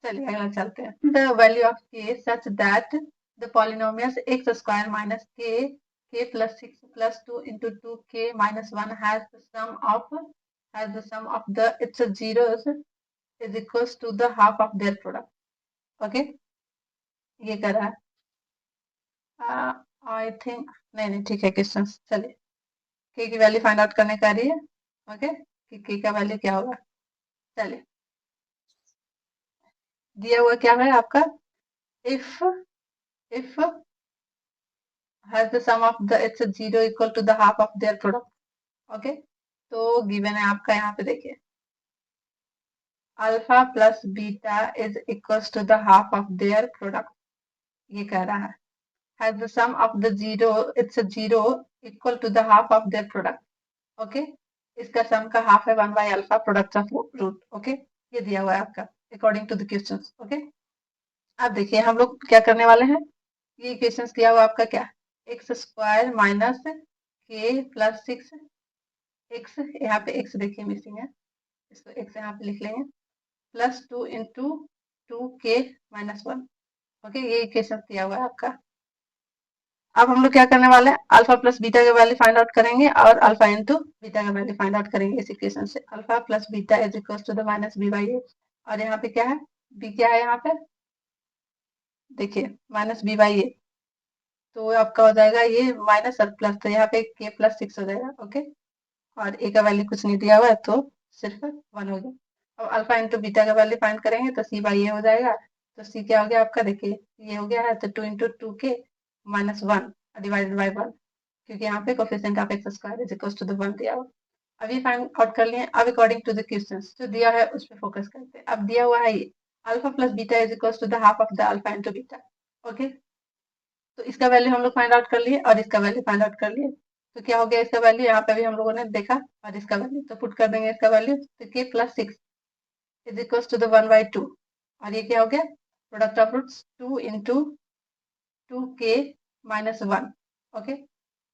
A: चलिए अगला चलते हैं। The value of k such that the polynomials x square minus k plus 6 plus 2 into 2k minus 1 has the sum of the its zeros is equals to the half of their product. Okay, ये कर रहा है I think, नहीं ठीक है question. चलिए, k की value find out करने का रही है। ओके, कि k का वैल्यू क्या होगा। चलिए, दिया हुआ क्या है आपका, if has the sum of the it's a zero equal to the half of their product. Okay, तो गिवन है आपका, यहाँ पे देखिए, alpha plus beta is equals to the half of their product, ये कह रहा है। has the sum of the zero it's a zero equal to the half of their product. Okay, इसका सम का हाफ है 1/अल्फा प्रोडक्ट ऑफ रूट। ओके, ये दिया हुआ है आपका according to the question. Okay, अब देखिए हम लोग क्या करने वाले हैं, ये क्वेश्चन दिया हुआ आपका क्या, एक्स स्क्वायर माइनस के प्लस 6 एक्स, यहाँ पे एक्स देखिए मिसिंग है, इसको एक्स यहाँ पे लिख लेंगे, प्लस 2 इंटू 2k-1। ओके, ये इक्वेशन दिया हुआ है आपका। अब हम लोग क्या करने वाले हैं, अल्फा प्लस बीटा का वैल्यू फाइंड आउट करेंगे और अल्फा इंटू बीटा का वैल्यू फाइंड आउट करेंगे इस इक्वेशन से। Alpha plus beta is equal to the -b/a, और यहाँ पे क्या है, b क्या है यहाँ पे, देखिए -b/a, तो आपका हो जाएगा ये माइनस और प्लस, तो यहाँ पे k+6 हो जाएगा। ओके, और a का वैल्यू कुछ नहीं दिया हुआ है, तो सिर्फ 1 हो गया। अब अल्फा इंटू बीटा का वैल्यू फाइंड करेंगे तो c/a हो जाएगा, तो c क्या हो गया आपका, देखिए ये हो गया है, तो 2 इंटू 2k-1 डिवाइडेड बाई 1, क्योंकि यहाँ पे coefficient of x square is equal to the 1 दिया हुआ। अभी फाइंड आउट कर लिए। अब अकॉर्डिंग टू द क्वेश्चन जो दिया है उस पर फोकस करते हैं। अब दिया हुआ है ये alpha plus beta is equal to the half of the alpha into beta. Okay, तो इसका वैल्यू हम लोग फाइंड आउट कर लिए और इसका वैल्यू फाइंड आउट कर लिए, तो क्या हो गया इसका वैल्यू, यहाँ पे भी हम लोगों ने देखा, और इसका वैल्यू तो पुट कर देंगे इसका वैल्यू, तो k+6 is equal to the 1/2, और ये क्या हो गया, product of roots 2 into 2k-1। Okay,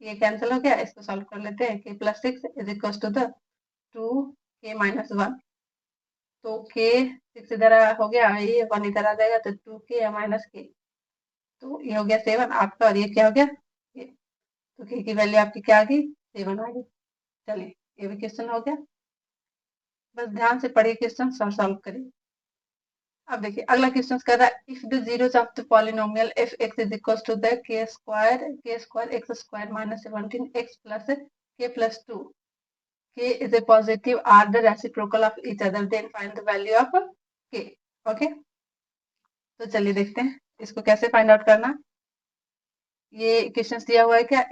A: ये कैंसिल हो गया, इसको सॉल्व कर लेते हैं, k+6 is equal to the 2k-1, तो k6 इधर हो गया, ये 1 इधर आ जाएगा, तो 2k-k, तो ये हो गया 7 आपका, और ये क्या हो गया, ये, तो k की वैल्यू आपकी क्या आ गई, 7 आ गई। चलिए, ये भी क्वेश्चन हो गया, बस ध्यान से पढ़िए क्वेश्चन और सॉल्व करिए। अब देखिए अगला क्वेश्चन कर रहा है, if the zeros of the polynomial f x is equal to the k² x square minus 17x plus k+2, k is a positive are the reciprocal of each other, then find the value of k. Okay, तो चलिए देखते हैं इसको कैसे find out करना। ये question दिया हुआ है क्या,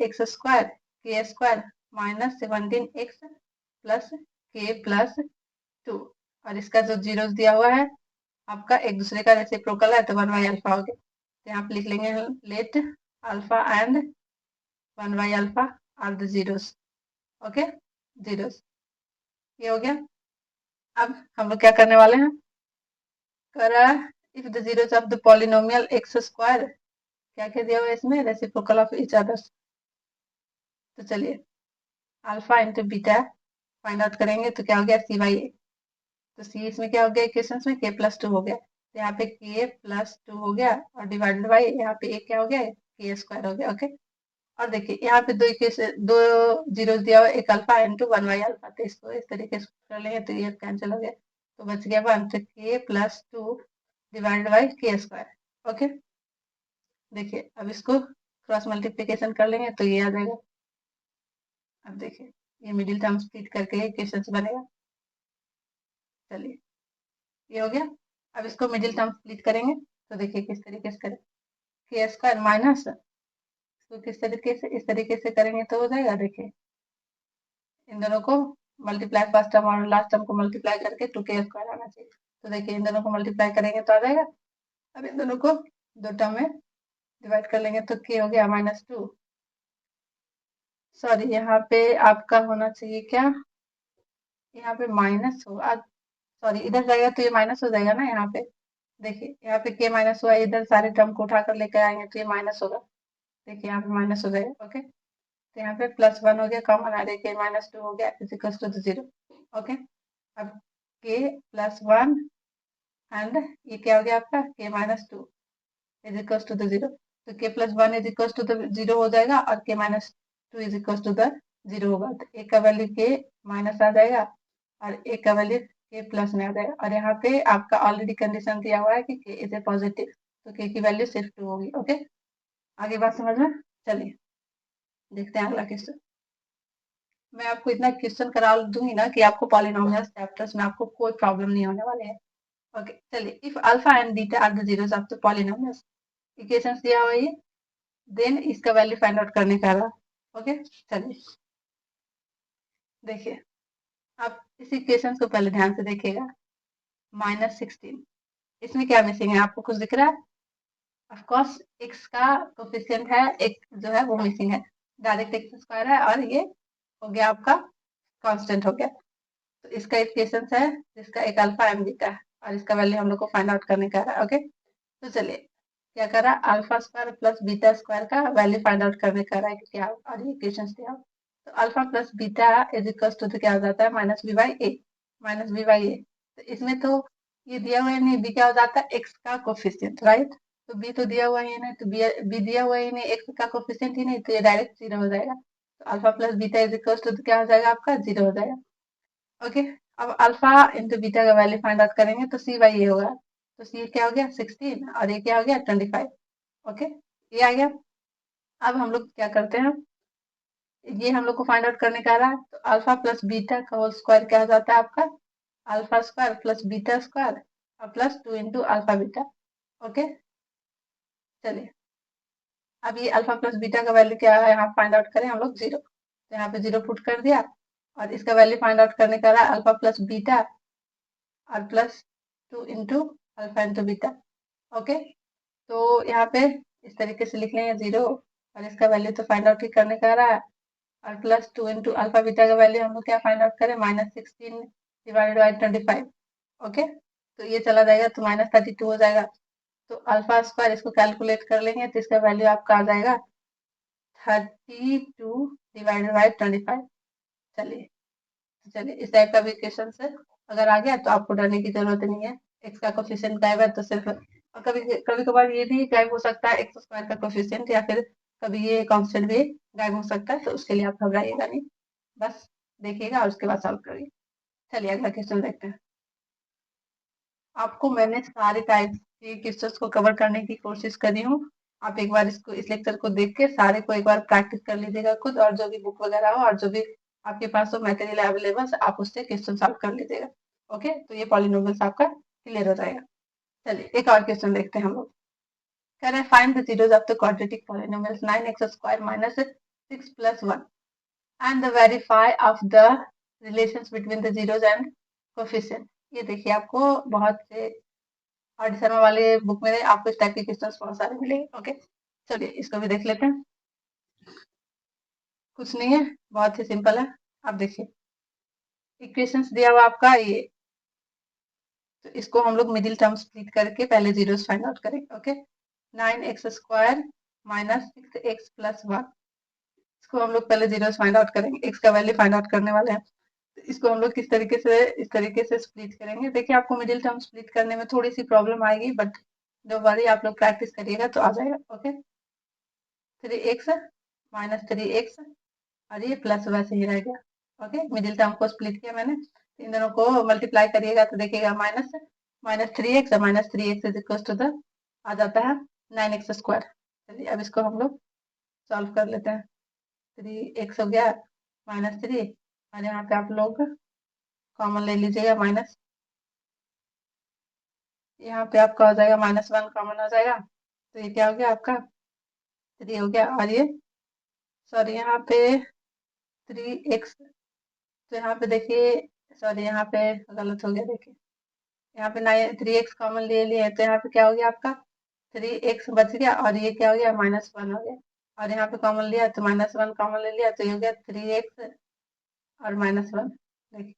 A: k² minus 17x plus k+2, और इसका जो जीरो दिया हुआ है आपका एक दूसरे का रेसिप्रोकल है, तो 1/अल्फा हो गया, तो यहाँ पे लिख लेंगे लेट अल्फा एंड 1/अल्फा are the zeros. Okay, zeros, ये हो गया। अब हम लोग क्या करने वाले हैं, करा if the zeros of the polynomial x², क्या क्या दिया हुआ है इसमें, रेसिप्रोकल ऑफ ईच अदर्स, तो चलिए alpha into beta find out करेंगे, तो क्या हो गया c/a, तो c इसमें क्या हो गया इक्वेशन में, k+2 हो गया, तो यहाँ पे k+2 हो गया, और डिवाइडेड बाई यहाँ पे एक क्या हो गया, k² हो गया। ओके, और देखिए यहाँ पे दो जीरो दिया हुआ, एक अल्फा इंटू 1/अल्फा, तो इसको इस तरीके से कर लेंगे, तो ये कैंसिल हो गया, तो बच गया 1, तो k+2 divided by k²। Okay, देखिए अब इसको क्रॉस मल्टीप्लीकेशन कर लेंगे तो ये आ जाएगा। अब देखिए ये मिडिल टर्म स्प्लिट करके इक्वेशन बनेगा। चलिए ये हो गया। अब इसको मिडिल टर्म स्प्लिट करेंगे तो देखिए किस तरीके से करें। के स्क्वायर माइनस, तो किस तरीके से, इस तरीके से करेंगे तो हो जाएगा। देखिए इन दोनों को मल्टीप्लाई, फर्स्ट टर्म और लास्ट टर्म को मल्टीप्लाई करके 2k² आना चाहिए। तो देखिए इन दोनों को मल्टीप्लाई करेंगे तो आ जाएगा। अब इन दोनों को दो टर्म में डिवाइड कर लेंगे तो k हो गया -2। सॉरी यहाँ पे आपका होना चाहिए क्या, यहाँ पे माइनस होगा। सॉरी इधर जाएगा तो ये माइनस हो जाएगा ना यहाँ पे। देखिए यहाँ पे k माइनस हुआ, इधर सारे टर्म को उठाकर लेकर आएंगे तो ये माइनस होगा। देखिए यहाँ पे माइनस हो जाएगा। ओके तो यहाँ पे +1 हो गया, कॉमन आ रहा है, -2 हो गया इज इक्वल टू 0। ओके अब k+1 एंड ये क्या हो गया आपका k-2 इज इक्वल टू 0। तो k+1 इज इक्वल टू 0 हो जाएगा और k-2 इज इक्वल टू 0 होगा। तो एक का वैल्यू k माइनस आ जाएगा और एक का वैल्यू k प्लस में आ जाएगा। और यहाँ पे आपका ऑलरेडी कंडीशन दिया हुआ है कि k इज ए पॉजिटिव, तो k की वैल्यू सिर्फ 2 होगी। ओके आगे बात समझ में। चलिए देखते हैं अगला क्वेश्चन। मैं आपको इतना क्वेश्चन करा दूंगी ना कि आपको पॉलिनोमियल्स चैप्टर्स में आपको कोई प्रॉब्लम नहीं होने वाले है। ओके चलिए, if alpha and beta are the zeros of the polynomials, equations दिया हुआ है ये, देन इसका वैल्यू फाइंड आउट करने का रहा। ओके चलिए देखिए, आप इस इक्वेशन को पहले ध्यान से देखिएगा। -16, इसमें क्या मिसिंग है, आपको कुछ दिख रहा है? ऑफ कोर्स x का कोफिशिएंट है, एक जो है वो मिसिंग है। डायरेक्ट x² है और ये हो गया आपका कांस्टेंट हो गया। तो इसका इक्वेशन है जिसका एक अल्फा एंड बीटा है और इसका वैल्यू हम लोग को फाइंड आउट करने का है। ओके तो चलिए क्या करा, α² प्लस β² का वैल्यू फाइंड आउट करने का है क्या, और ये इक्वेशन दिया। तो alpha plus beta is equal to क्या हो जाता है, -b/a, -b/a। तो इसमें तो ये दिया हुआ है नहीं, b क्या हो जाता है, x का कोफिशिएंट, राइट। तो b तो दिया हुआ ही नहीं, तो b दिया हुआ ही नहीं, x का कोफिशिएंट ही नहीं, तो ये डायरेक्ट 0 हो जाएगा। तो alpha plus beta is equal to क्या हो जाएगा आपका, 0 हो जाएगा। ओके अब अल्फा इंटू बीटा का वैल्यू फाइंड आउट करेंगे तो c/a होगा। तो c क्या हो गया 16 और ये क्या हो गया 25। ओके ये आ गया। अब हम लोग क्या करते हैं, ये हम लोग को फाइंड आउट करने का रहा, तो अल्फा प्लस बीटा का होल स्क्वायर क्या हो जाता है आपका, α² प्लस β² और plus 2 into alpha beta. Okay चलिए अब ये अल्फा प्लस बीटा का वैल्यू क्या है, यहाँ फाइंड आउट करें हम लोग 0, तो यहाँ पे 0 पुट कर दिया और इसका वैल्यू फाइंड आउट करने का रहा अल्फा प्लस बीटा और plus 2 into alpha into beta. Okay तो यहाँ पे इस तरीके से लिख लेंगे 0 और इसका वैल्यू तो फाइंड आउट ही करने का रहा है, और प्लस 2 इंटू अल्फा बीटा का वैल्यू हम लोग क्या फाइंड आउट करें, -16 डिवाइडेड बाई 25। ओके तो ये चला जाएगा तो -32 हो जाएगा। तो α² इसको कैलकुलेट कर लेंगे तो इसका वैल्यू आपका आ जाएगा 32 डिवाइडेड बाई 25। चलिए इस टाइप का भी क्वेश्चन है, अगर आ गया तो आपको डरने की जरूरत नहीं है। एक्स का कोफिशिएंट गायब है तो सिर्फ, और कभी कभी कभार ये भी गायब हो सकता है x² का कोफिशिएंट, या फिर कभी ये कांस्टेंट भी गायब हो सकता है, तो उसके लिए आप घबराइएगा नहीं, बस देखिएगा और उसके बाद सॉल्व करिए। चलिए अगला क्वेश्चन देखते हैं। आपको मैंने सारे टाइप के क्वेश्चंस को कवर करने की कोशिश करी हूँ। आप एक बार इसको, इस लेक्चर को देख के सारे को एक बार प्रैक्टिस कर लीजिएगा खुद, और जो भी बुक वगैरह हो और जो भी आपके पास हो मटेरियल अवेलेबल, आप उससे क्वेश्चन सॉल्व कर लीजिएगा। ओके तो ये पॉलिनोमियल्स आपका क्लियर हो जाएगा। चलिए एक और क्वेश्चन देखते हैं हम लोग। कह रहे हैं find the zeros of the quadratic polynomials 9x² - 6 + 1 and the verify of the relations between the zeros and coefficient. ये देखिए आपको बहुत से और शर्मा वाले बुक में आपको इस टाइप के क्वेश्चंस बहुत सारे मिलेंगे। ओके चलिए इसको भी देख लेते हैं। कुछ नहीं है, बहुत ही सिंपल है। आप देखिए इक्वेशंस दिया हुआ आपका ये, तो इसको हम लोग मिडिल टर्म स्प्लिट करके पहले जीरोस फाइंड आउट करेंगे। ओके 9x² - 6x + 1, इसको हम लोग पहले जीरोस फाइंड आउट करेंगे, x का वैल्यू फाइंड आउट करने वाले हैं। तो इसको हम लोग किस तरीके से, इस तरीके से स्प्लिट करेंगे। देखिए आपको मिडिल टर्म स्प्लिट करने में थोड़ी सी प्रॉब्लम आएगी, बट डोंट वरी, आप लोग प्रैक्टिस करिएगा तो आ जाएगा। ओके 3x - 3x और ये प्लस वैसे ही रह गया। ओके मिडिल टर्म को स्प्लिट किया मैंने, इन दोनों को मल्टीप्लाई करिएगा तो देखिएगा -3x और -3x is equal to the आ जाता है 9x²। चलिए अब इसको हम लोग सॉल्व कर लेते हैं। 3x हो गया -3, और यहाँ पे आप लोग कॉमन ले लीजिएगा माइनस, यहाँ पे आपका हो जाएगा -1 कॉमन हो जाएगा, तो ये क्या हो गया आपका 3 हो गया, और ये सॉरी यहाँ पे 3x, तो यहाँ पे देखिए सॉरी यहाँ पे गलत हो गया, देखिए यहाँ पे 3x कॉमन ले लिए, तो यहाँ पे क्या हो गया आपका 3x बच गया, और ये क्या हो गया -1 हो गया, और यहाँ पे कॉमन लिया तो -1 कॉमन ले लिया, तो ये हो गया 3x और -1। देखिए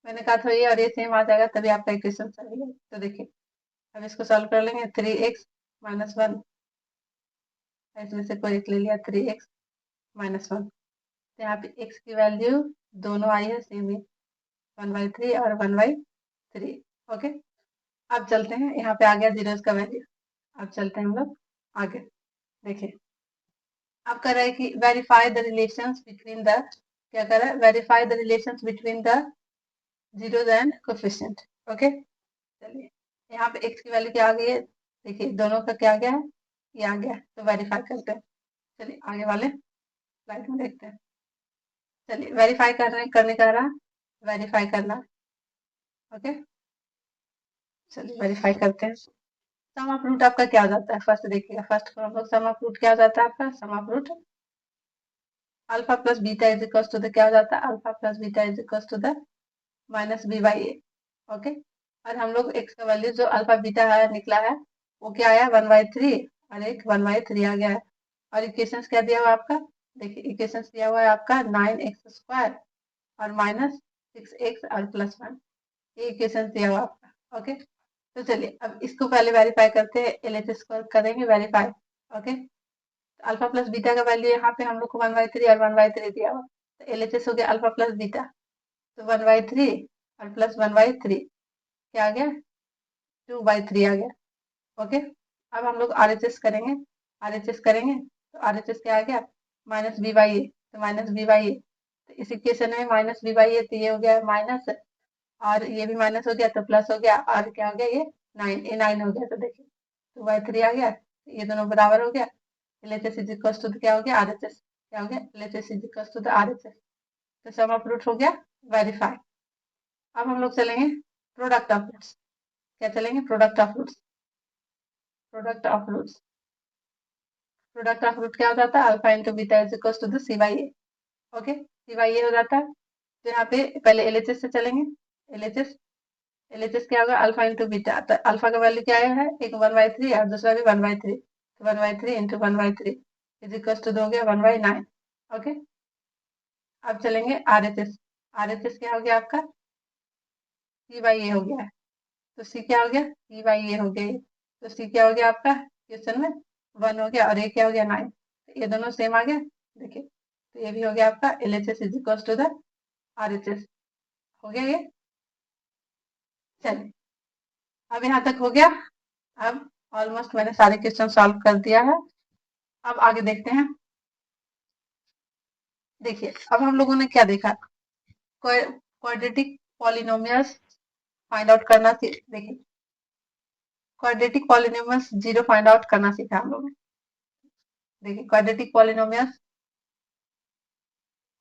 A: मैंने कहा था ये और ये सेम आ जाएगा तभी आपका इक्वेशन सही है। तो देखिए अब इसको सॉल्व कर लेंगे, 3x -1, इसमें से कोई एक ले लिया 3x -1, तो यहाँ पे x की वैल्यू दोनों आई है सेम ही, 1/3 और 1/3। ओके, अब चलते हैं, यहाँ पे आ गया जीरोस का वैल्यू। अब चलते हैं हम लोग आगे। देखिए अब कर रहा है कि verify the relations between the, क्या कर रहा है, verify the relations between the zeros and coefficient. Okay, चलिए यहाँ पे x की वैल्यू क्या आ गई है, देखिए दोनों का क्या आ गया है, ये आ गया है, तो वेरीफाई करते हैं। चलिए आगे वाले स्लाइड में देखते हैं। चलिए वेरीफाई करने का रहा, वेरीफाई करना। ओके, चलिए वेरीफाई करते हैं। सम ऑफ रूट आपका क्या हो जाता है, फर्स्ट देखिएगा, फर्स्ट हम लोग सम ऑफ रूट क्या हो जाता है आपका, sum of root alpha plus beta is equal to the, क्या हो जाता है, alpha plus beta is equal to the -b/a। Okay, और हम लोग x का वैल्यू जो अल्फा बीटा है निकला है वो क्या आया 1/3, और एक 1/3 आ गया है। और इक्वेशंस क्या दिया हुआ है आपका, देखिए इक्वेशंस दिया हुआ है आपका 9x² और -6x और +1, ये इक्वेशंस दिया हुआ है आपका। ओके, तो चलिए अब इसको पहले वेरीफाई करते हैं, एलएचएस को करेंगे verify. Okay, alpha plus beta का वैल्यू यहाँ पे हम लोग को 1/3 और 1/3 दिया हुआ, तो एलएचएस हो गया अल्फा प्लस बीटा, तो 1/3 और प्लस 1/3 क्या आ गया 2/3 आ गया। ओके, अब हम लोग आरएचएस करेंगे, आरएचएस करेंगे तो आरएचएस क्या आ गया -b/a, तो -b/a, तो इस इक्वेशन में -b/a, तो ये हो गया माइनस, और ये भी माइनस हो गया तो प्लस हो गया, और क्या हो गया ये 9, ये 9 हो गया, तो देखिए 2/3 आ गया, ये दोनों बराबर हो गया। एलएचएस इज इक्वल टू क्या हो गया आरएचएस, क्या हो गया LHS is equal to RHS, तो सम ऑफ रूट हो गया वेरीफाई। अब हम लोग चलेंगे प्रोडक्ट ऑफ रूट्स, क्या चलेंगे product of roots, product of roots, product of root क्या हो जाता है, alpha into beta is equal to c/a। Okay, c/a हो जाता है, तो यहाँ पे पहले एलएचएस से चलेंगे, एलएचएस, एलएचएस क्या होगा अल्फा इंटू बीटा, तो अल्फा का वैल्यू क्या आया है, एक 1/3 और दूसरा भी 1/3, तो 1/3 इंटू 1/3 इज इक्वल टू हो गया 1/9। ओके, अब चलेंगे आरएचएस, आरएचएस क्या हो गया आपका c/a हो गया है, तो सी क्या हो गया c/a हो गया, तो सी क्या हो गया आपका क्वेश्चन में 1 हो गया, और ये क्या हो गया 9, तो ये दोनों सेम आ गया। देखिए तो ये भी हो गया आपका LHS is equal to the RHS, हो गया ये। चलिए अब यहाँ तक हो गया, अब ऑलमोस्ट मैंने सारे क्वेश्चन सॉल्व कर दिया है। अब आगे देखते हैं। देखिए अब हम लोगों ने क्या देखा, क्वाड्रेटिक पॉलिनोमियल्स फाइंड आउट करना देखिए quadratic polynomials zero find out करना सीखा हम लोगों ने। देखिए क्वाड्रेटिक पॉलिनोमियल्स,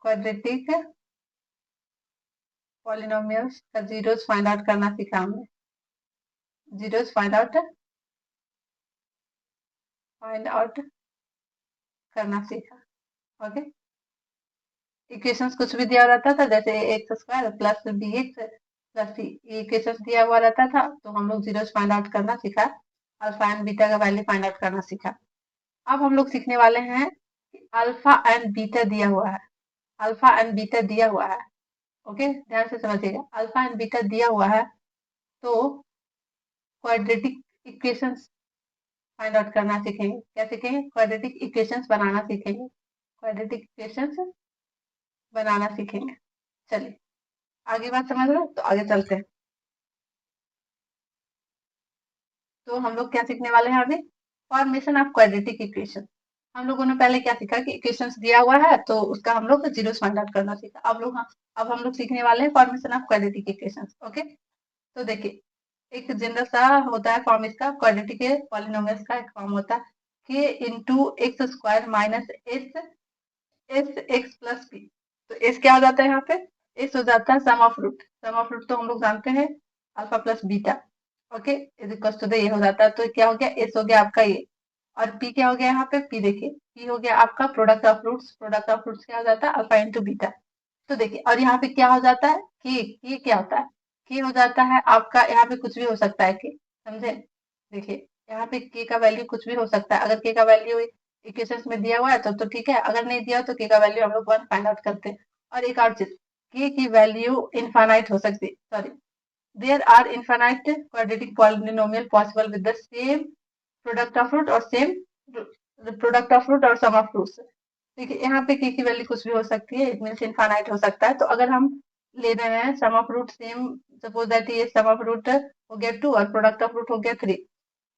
A: क्वाड्रेटिक पॉलिनोमियल्स का जीरोस फाइंड आउट करना सीखा हमने, जीरोस फाइंड आउट करना सीखा। ओके, इक्वेशंस कुछ भी दिया रहता था जैसे x² plus bx plus c, ये इक्वेशंस दिया हुआ रहता था, तो हम लोग जीरोस फाइंड आउट करना सीखा, अल्फा एंड बीटा का वैल्यू फाइंड आउट करना सीखा। अब हम लोग सीखने वाले हैं कि अल्फा एंड बीटा दिया हुआ है, अल्फा एंड बीटा दिया हुआ है। ओके, ध्यान से समझिएगा, अल्फा एंड बीटा दिया हुआ है, तो क्वाड्रेटिक इक्वेशंस फाइंड आउट करना सीखेंगे, क्या सीखेंगे क्वाड्रेटिक इक्वेशंस बनाना सीखेंगे, क्वाड्रेटिक इक्वेशंस बनाना सीखेंगे। चलिए आगे बात समझ रहे हो, तो आगे चलते हैं। तो हम लोग क्या सीखने वाले हैं अभी, फॉर्मेशन ऑफ क्वाड्रेटिक इक्वेशन। हम लोगों ने पहले क्या सीखा कि इक्वेशंस दिया हुआ है तो उसका हम लोग जीरोस फाइंड आउट करना सीखा। अब हम लोग सीखने वाले हैं formation of quadratic equations. Okay, तो देखिए एक जनरल सा होता है फॉर्म इसका, क्वाड्रेटिक पॉलिनोमियल्स का एक फॉर्म होता है, k into x square minus S x plus P. तो एस क्या हो जाता है यहाँ पे? एस हो जाता है sum of root. Sum of root तो हम लोग जानते हैं alpha plus beta. Okay, is equal to ये हो जाता है। तो क्या हो गया? एस हो गया आपका ये, और पी क्या हो गया यहाँ पे? पी देखिए, पी हो गया आपका product of roots. Product of roots क्या हो जाता है? Alpha into beta. तो देखिए, और यहाँ पे क्या हो जाता है? के क्या होता है? के हो जाता है आपका, यहाँ पे कुछ भी हो सकता है के, समझे? देखिए, यहाँ पे के का वैल्यू कुछ भी हो सकता है। अगर के का वैल्यू इक्वेशंस में दिया हुआ है तो ठीक है, अगर नहीं दिया तो के का वैल्यू हम लोग 1 फाइंड आउट करते हैं। और एक और चीज, के की वैल्यू इनफाइनाइट हो सकती है, sorry, there are infinite quadratic polynomial possible with the same product of root और सेम प्रोडक्ट ऑफ रूट और सम ऑफ रूट्स। देखिए, यहाँ पे के की वैल्यू कुछ भी हो सकती है, इट मीन्स इनफाइनाइट हो सकता है। तो अगर हम ले रहे हैं sum of root same, suppose that ये सम ऑफ रूट हो गया 2 और प्रोडक्ट ऑफ रूट हो गया 3,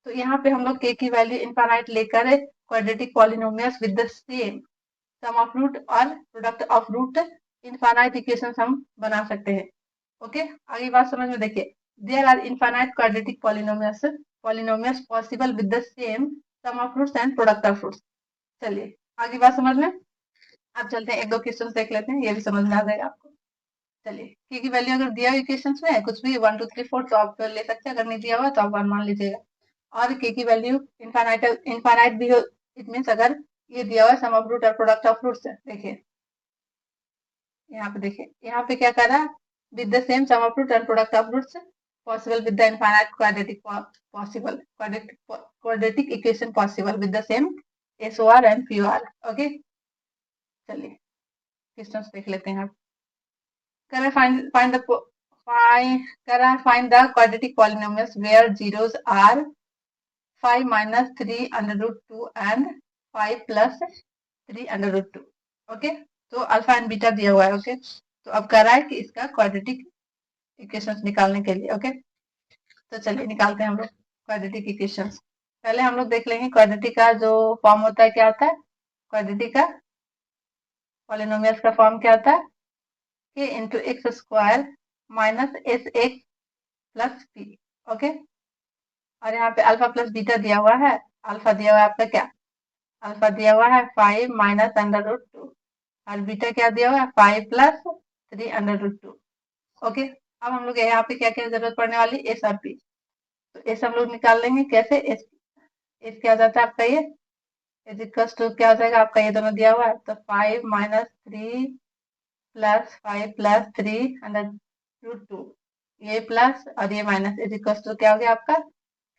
A: तो यहाँ पे हम लोग के की वैल्यू इनफाइनाइट लेकर quadratic polynomials with the same sum of root और product of root infinite equations हम बना सकते हैं। ओके, आगे बात समझ में देखिए, there are infinite quadratic polynomials possible with the same sum of roots and product of roots. चलिए आगे बात समझ में। अब चलते हैं, एक दो क्वेश्चन देख लेते हैं, ये भी समझ में आ जाएगा आपको। चलिए, के की वैल्यू अगर दिया हुआ इक्वेशंस में है कुछ भी 1 2 3 4 तो आप ले सकते हैं, अगर नहीं दिया हुआ तो आप 1 मान लीजिएगा। और के की वैल्यू इनफाइनाइट भी हो, इट मीन्स अगर ये दिया हुआ है सम ऑफ रूट और प्रोडक्ट ऑफ रूट्स है। देखिए यहाँ पे, देखिए यहाँ पे क्या कर रहा है? With the same sum of root and product of roots possible with the infinite quadratic possible quadratic equation possible with the same SOR and POR. Okay, चलिए क्वेश्चंस देख लेते हैं। Can I find the quadratic polynomials where zeros are 5 minus 3 under root 2 and 5 plus 3 under root 2? Okay, तो alpha and beta दिया हुआ है। Okay, तो अब कह रहा है कि इसका क्वाड्रेटिक इक्वेशंस निकालने के लिए। ओके, तो चलिए निकालते हैं हम लोग क्वाड्रेटिक इक्वेशंस। पहले हम लोग देख लेंगे क्वाड्रेटिक का जो फॉर्म होता है क्या होता है। क्वाड्रेटिक का पॉलिनोमियल्स का फॉर्म क्या होता है? के into x square minus S x plus P. Okay, और यहाँ पे अल्फा प्लस बीटा दिया हुआ है। अल्फा दिया हुआ है आपका क्या? अल्फा दिया हुआ है 5 माइनस अंडर रूट 2, और बीटा क्या दिया हुआ है? 5 प्लस 3 अंडर रूट 2। ओके, अब हम लोग यहाँ पे क्या क्या जरूरत पड़ने वाली? एस और पी। तो एस हम लोग निकाल लेंगे कैसे? एस एस क्या हो जाता है आपका? ये इज इक्वल टू क्या हो जाएगा आपका? ये दोनों दिया हुआ है तो 5 minus 3 plus 5 plus 3 under root 2, ये प्लस और ये माइनस इज इक्वल टू क्या हो गया आपका?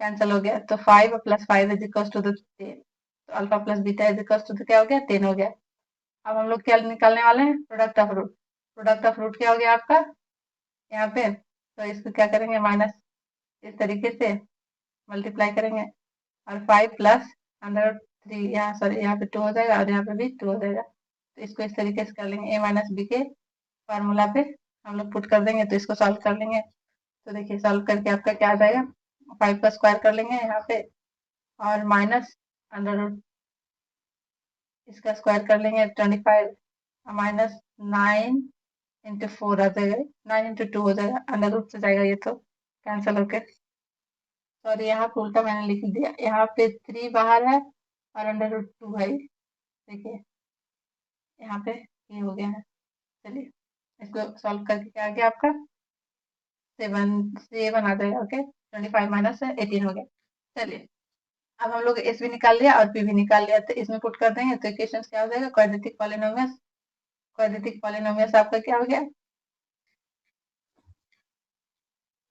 A: कैंसिल हो गया। तो 5 प्लस 5 इज इक्वल टू 10। तो alpha plus beta is equal to क्या हो गया? 10 हो गया। अब हम लोग क्या निकालने वाले हैं? Product of root. Product of root क्या हो गया आपका यहाँ पे? तो इसको क्या करेंगे? माइनस इस तरीके से मल्टीप्लाई करेंगे, और 5 प्लस अंडर 3, यहाँ सॉरी यहाँ पे 2 हो जाएगा और यहाँ पे भी 2 हो जाएगा। तो इसको इस तरीके से कर लेंगे, ए माइनस बी के फॉर्मूला पे हम लोग पुट कर देंगे। तो इसको सॉल्व कर लेंगे। तो देखिए सॉल्व करके आपका क्या आ जाएगा? 5 का स्क्वायर कर लेंगे यहाँ पे, और माइनस अंडर रूट इसका स्क्वायर कर लेंगे 25, माइनस 9 इंटू 4 आ जाएगा, 9 इंटू 2 हो जाएगा, अंडर रूट से जाएगा ये तो कैंसिल होके। सॉरी यहाँ पे उल्टा मैंने लिख दिया, यहाँ पे 3 बाहर है और अंडर रूट 2 है। देखिए यहाँ पे ये हो गया है। चलिए इसको सॉल्व करके क्या आ गया आपका? 7 आ जाएगा। ओके, 25 माइनस 18 हो गया। चलिए अब हम लोग एस भी निकाल लिया और पी भी निकाल लिया, तो इसमें पुट कर देंगे तो इक्वेशन क्या हो जाएगा? Quadratic polynomials. क्वाड्रेटिक पॉलिनोमियल्स आपका क्या हो गया?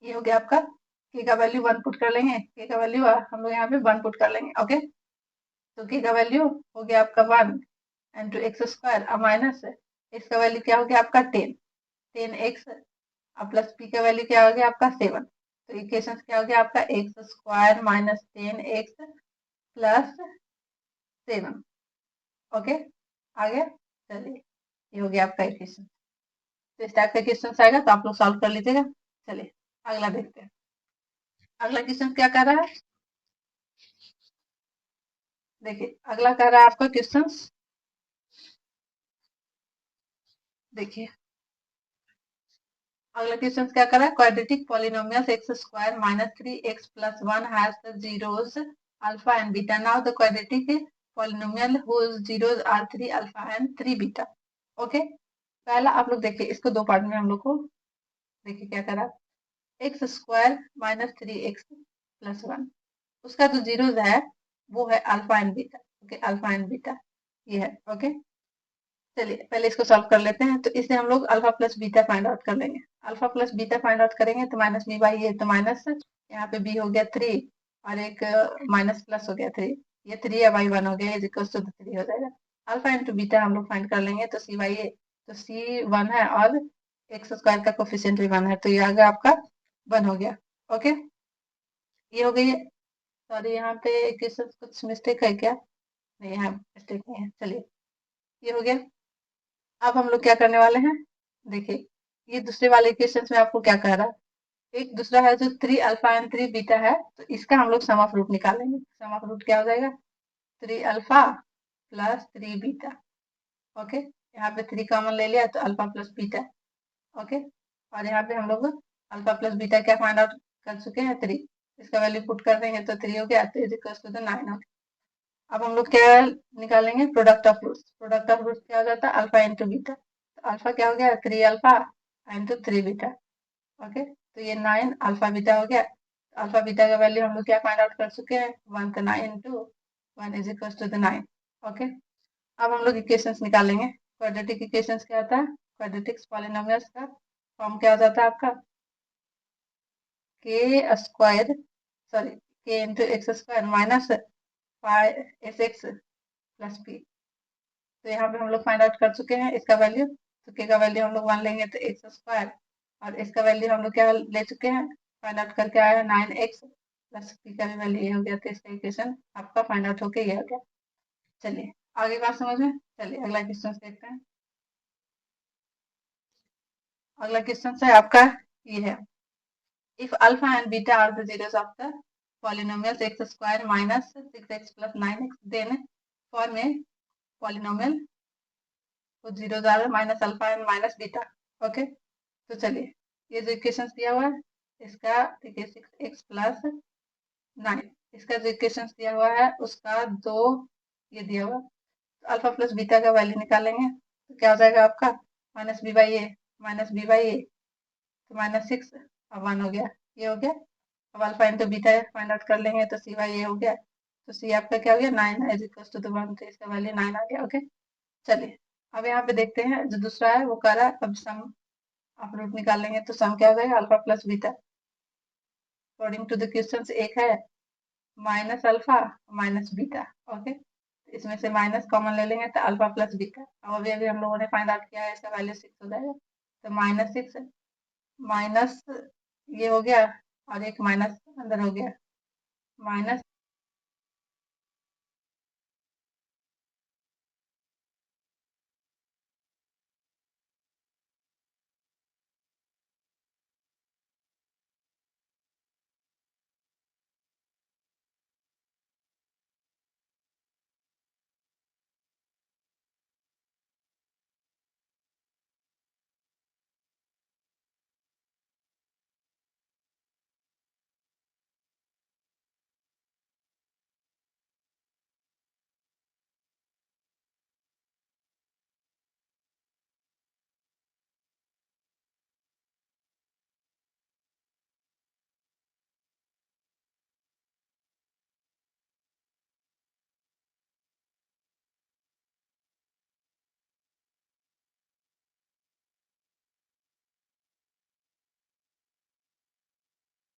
A: ये हो गया आपका, के का वैल्यू 1 पुट कर लेंगे। के का वैल्यू हम लोग यहाँ पे 1 पुट कर लेंगे। ओके, तो के का वैल्यू हो गया आपका 1 इंटू एक्स स्क्वायर माइनस इसका वैल्यू क्या हो गया आपका? 10 एक्स प्लस पी का वैल्यू क्या हो गया आपका? 7। तो इक्वेशन क्या हो गया आपका? X square minus 10 x plus 7। Okay, आ गया। चलिए ये हो गया आपका इक्वेशन। तो इस टाइप का क्वेश्चन आएगा तो आप लोग सॉल्व कर लीजिएगा। चलिए अगला देखते हैं। अगला क्वेश्चन क्या कर रहा है? देखिए अगला कर रहा है आपका क्वेश्चन, देखिए अगला क्वेश्चन क्या कर रहा है? Quadratic polynomials x square minus 3 x plus 1 has the zeros alpha and beta. Now the quadratic polynomial whose zeros are 3 alpha and 3 beta. Okay, पहला आप लोग देखिए, इसको दो पार्ट में हम लोग को देखिए क्या करा, x square minus 3x plus 1, उसका जो जीरोज है वो है alpha and beta. Okay, alpha and beta ये है। ओके, चलिए पहले इसको सॉल्व कर लेते हैं। तो इसे हम लोग alpha plus beta find out कर लेंगे। Alpha plus beta find out करेंगे तो माइनस बी बाई ए, तो माइनस यहाँ पे बी हो गया 3 और एक माइनस प्लस हो गया 3, ये 3 या बाई 1 हो गया, इज इक्वल टू 3 हो जाएगा। अल्फा इंटू बीटा हम लोग फाइंड कर लेंगे, तो सी बाई ए, तो सी 1 है और एक्स स्क्वायर का कोफिशिएंट भी 1 है, तो ये आ गया आपका 1 हो गया। ओके, ये हो गई। सॉरी यहाँ पे कुछ मिस्टेक है क्या? नहीं, यहाँ मिस्टेक नहीं है। चलिए ये हो गया। अब हम लोग क्या करने वाले हैं, देखिए ये दूसरे वाले इक्वेशन में आपको क्या कह रहा है, एक दूसरा है जो 3 अल्फा एंड 3 बीटा है, तो इसका हम लोग सम ऑफ रूट निकालेंगे। सम ऑफ रूट क्या हो जाएगा, 3 अल्फा प्लस 3 बीटा। ओके, यहाँ पे 3 कॉमन ले लिया तो अल्फा प्लस बीटा। ओके, और यहाँ पे हम लोग अल्फा प्लस बीटा क्या फाइंड आउट कर चुके हैं, 3, इसका वैल्यू पुट कर देंगे तो 3 हो गया, तो इज इक्वल टू 9। अब हम लोग क्या निकालेंगे, product of roots. Product of roots क्या हो जाता है, अल्फा इंटू बीटा, तो अल्फा क्या हो गया, 3 अल्फा इंटू 3 बीटा। ओके, तो ये 9 अल्फा बीटा हो गया। अल्फा बीटा का वैल्यू हम लोग क्या फाइंड आउट कर चुके हैं, 1, तो 9 into 1 is equal to 9। Okay, अब हम लोग इक्वेशंस निकालेंगे। क्वाड्रेटिक इक्वेशंस क्या होता है, क्वाड्रेटिक पॉलिनोमियल्स का फॉर्म क्या हो जाता है आपका, के स्क्वायर, सॉरी के into x square minus S x plus P. तो यहाँ पे हम लोग फाइंड आउट कर चुके हैं इसका वैल्यू, तो के का वैल्यू हम लोग 1 लेंगे तो एक्स स्क्वायर, और इसका वैल्यू हम लोग क्या ले चुके हैं, फाइंड आउट करके आया है 9x प्लस पी का भी वैल्यू ये हो गया, तो इसका इक्वेशन आपका फाइंड आउट होके ये हो गया। चलिए आगे बात समझ में, चलिए अगला क्वेश्चन देखते हैं। अगला क्वेश्चन है आपका ये है, if alpha and beta are the zeros of the polynomials x square minus 6x plus 9x, then form a polynomial तो zero are minus alpha and minus beta. Okay, तो चलिए ये जो इक्वेशन दिया हुआ है इसका देखिए 6x प्लस 9, इसका जो इक्वेशन दिया हुआ है उसका दो ये दिया हुआ, तो अल्फा प्लस बीटा का वैल्यू निकालेंगे तो क्या हो जाएगा आपका, minus b by a, minus b by a, तो माइनस 6 और 1 हो गया, ये हो गया। अब alpha into beta find out कर लेंगे तो सी बाई ए हो गया, तो सी आपका क्या हो गया, 9 इज इक्वल टू 1, तो इसका वैल्यू 9 आ गया। ओके, चलिए अब यहाँ पे देखते हैं जो दूसरा है वो कर रहा है, अब सम आप रूट निकालेंगे तो सम क्या हो जाएगा, alpha plus beta according to the question. एक है minus alpha minus beta. Okay, इसमें से माइनस कॉमन ले लेंगे तो अल्फा प्लस बीटा, अब अभी अभी हम लोगों ने फाइंड आउट किया है, इसका वैल्यू 6 हो जाएगा, तो -6 माइनस ये हो गया और एक माइनस अंदर हो गया, माइनस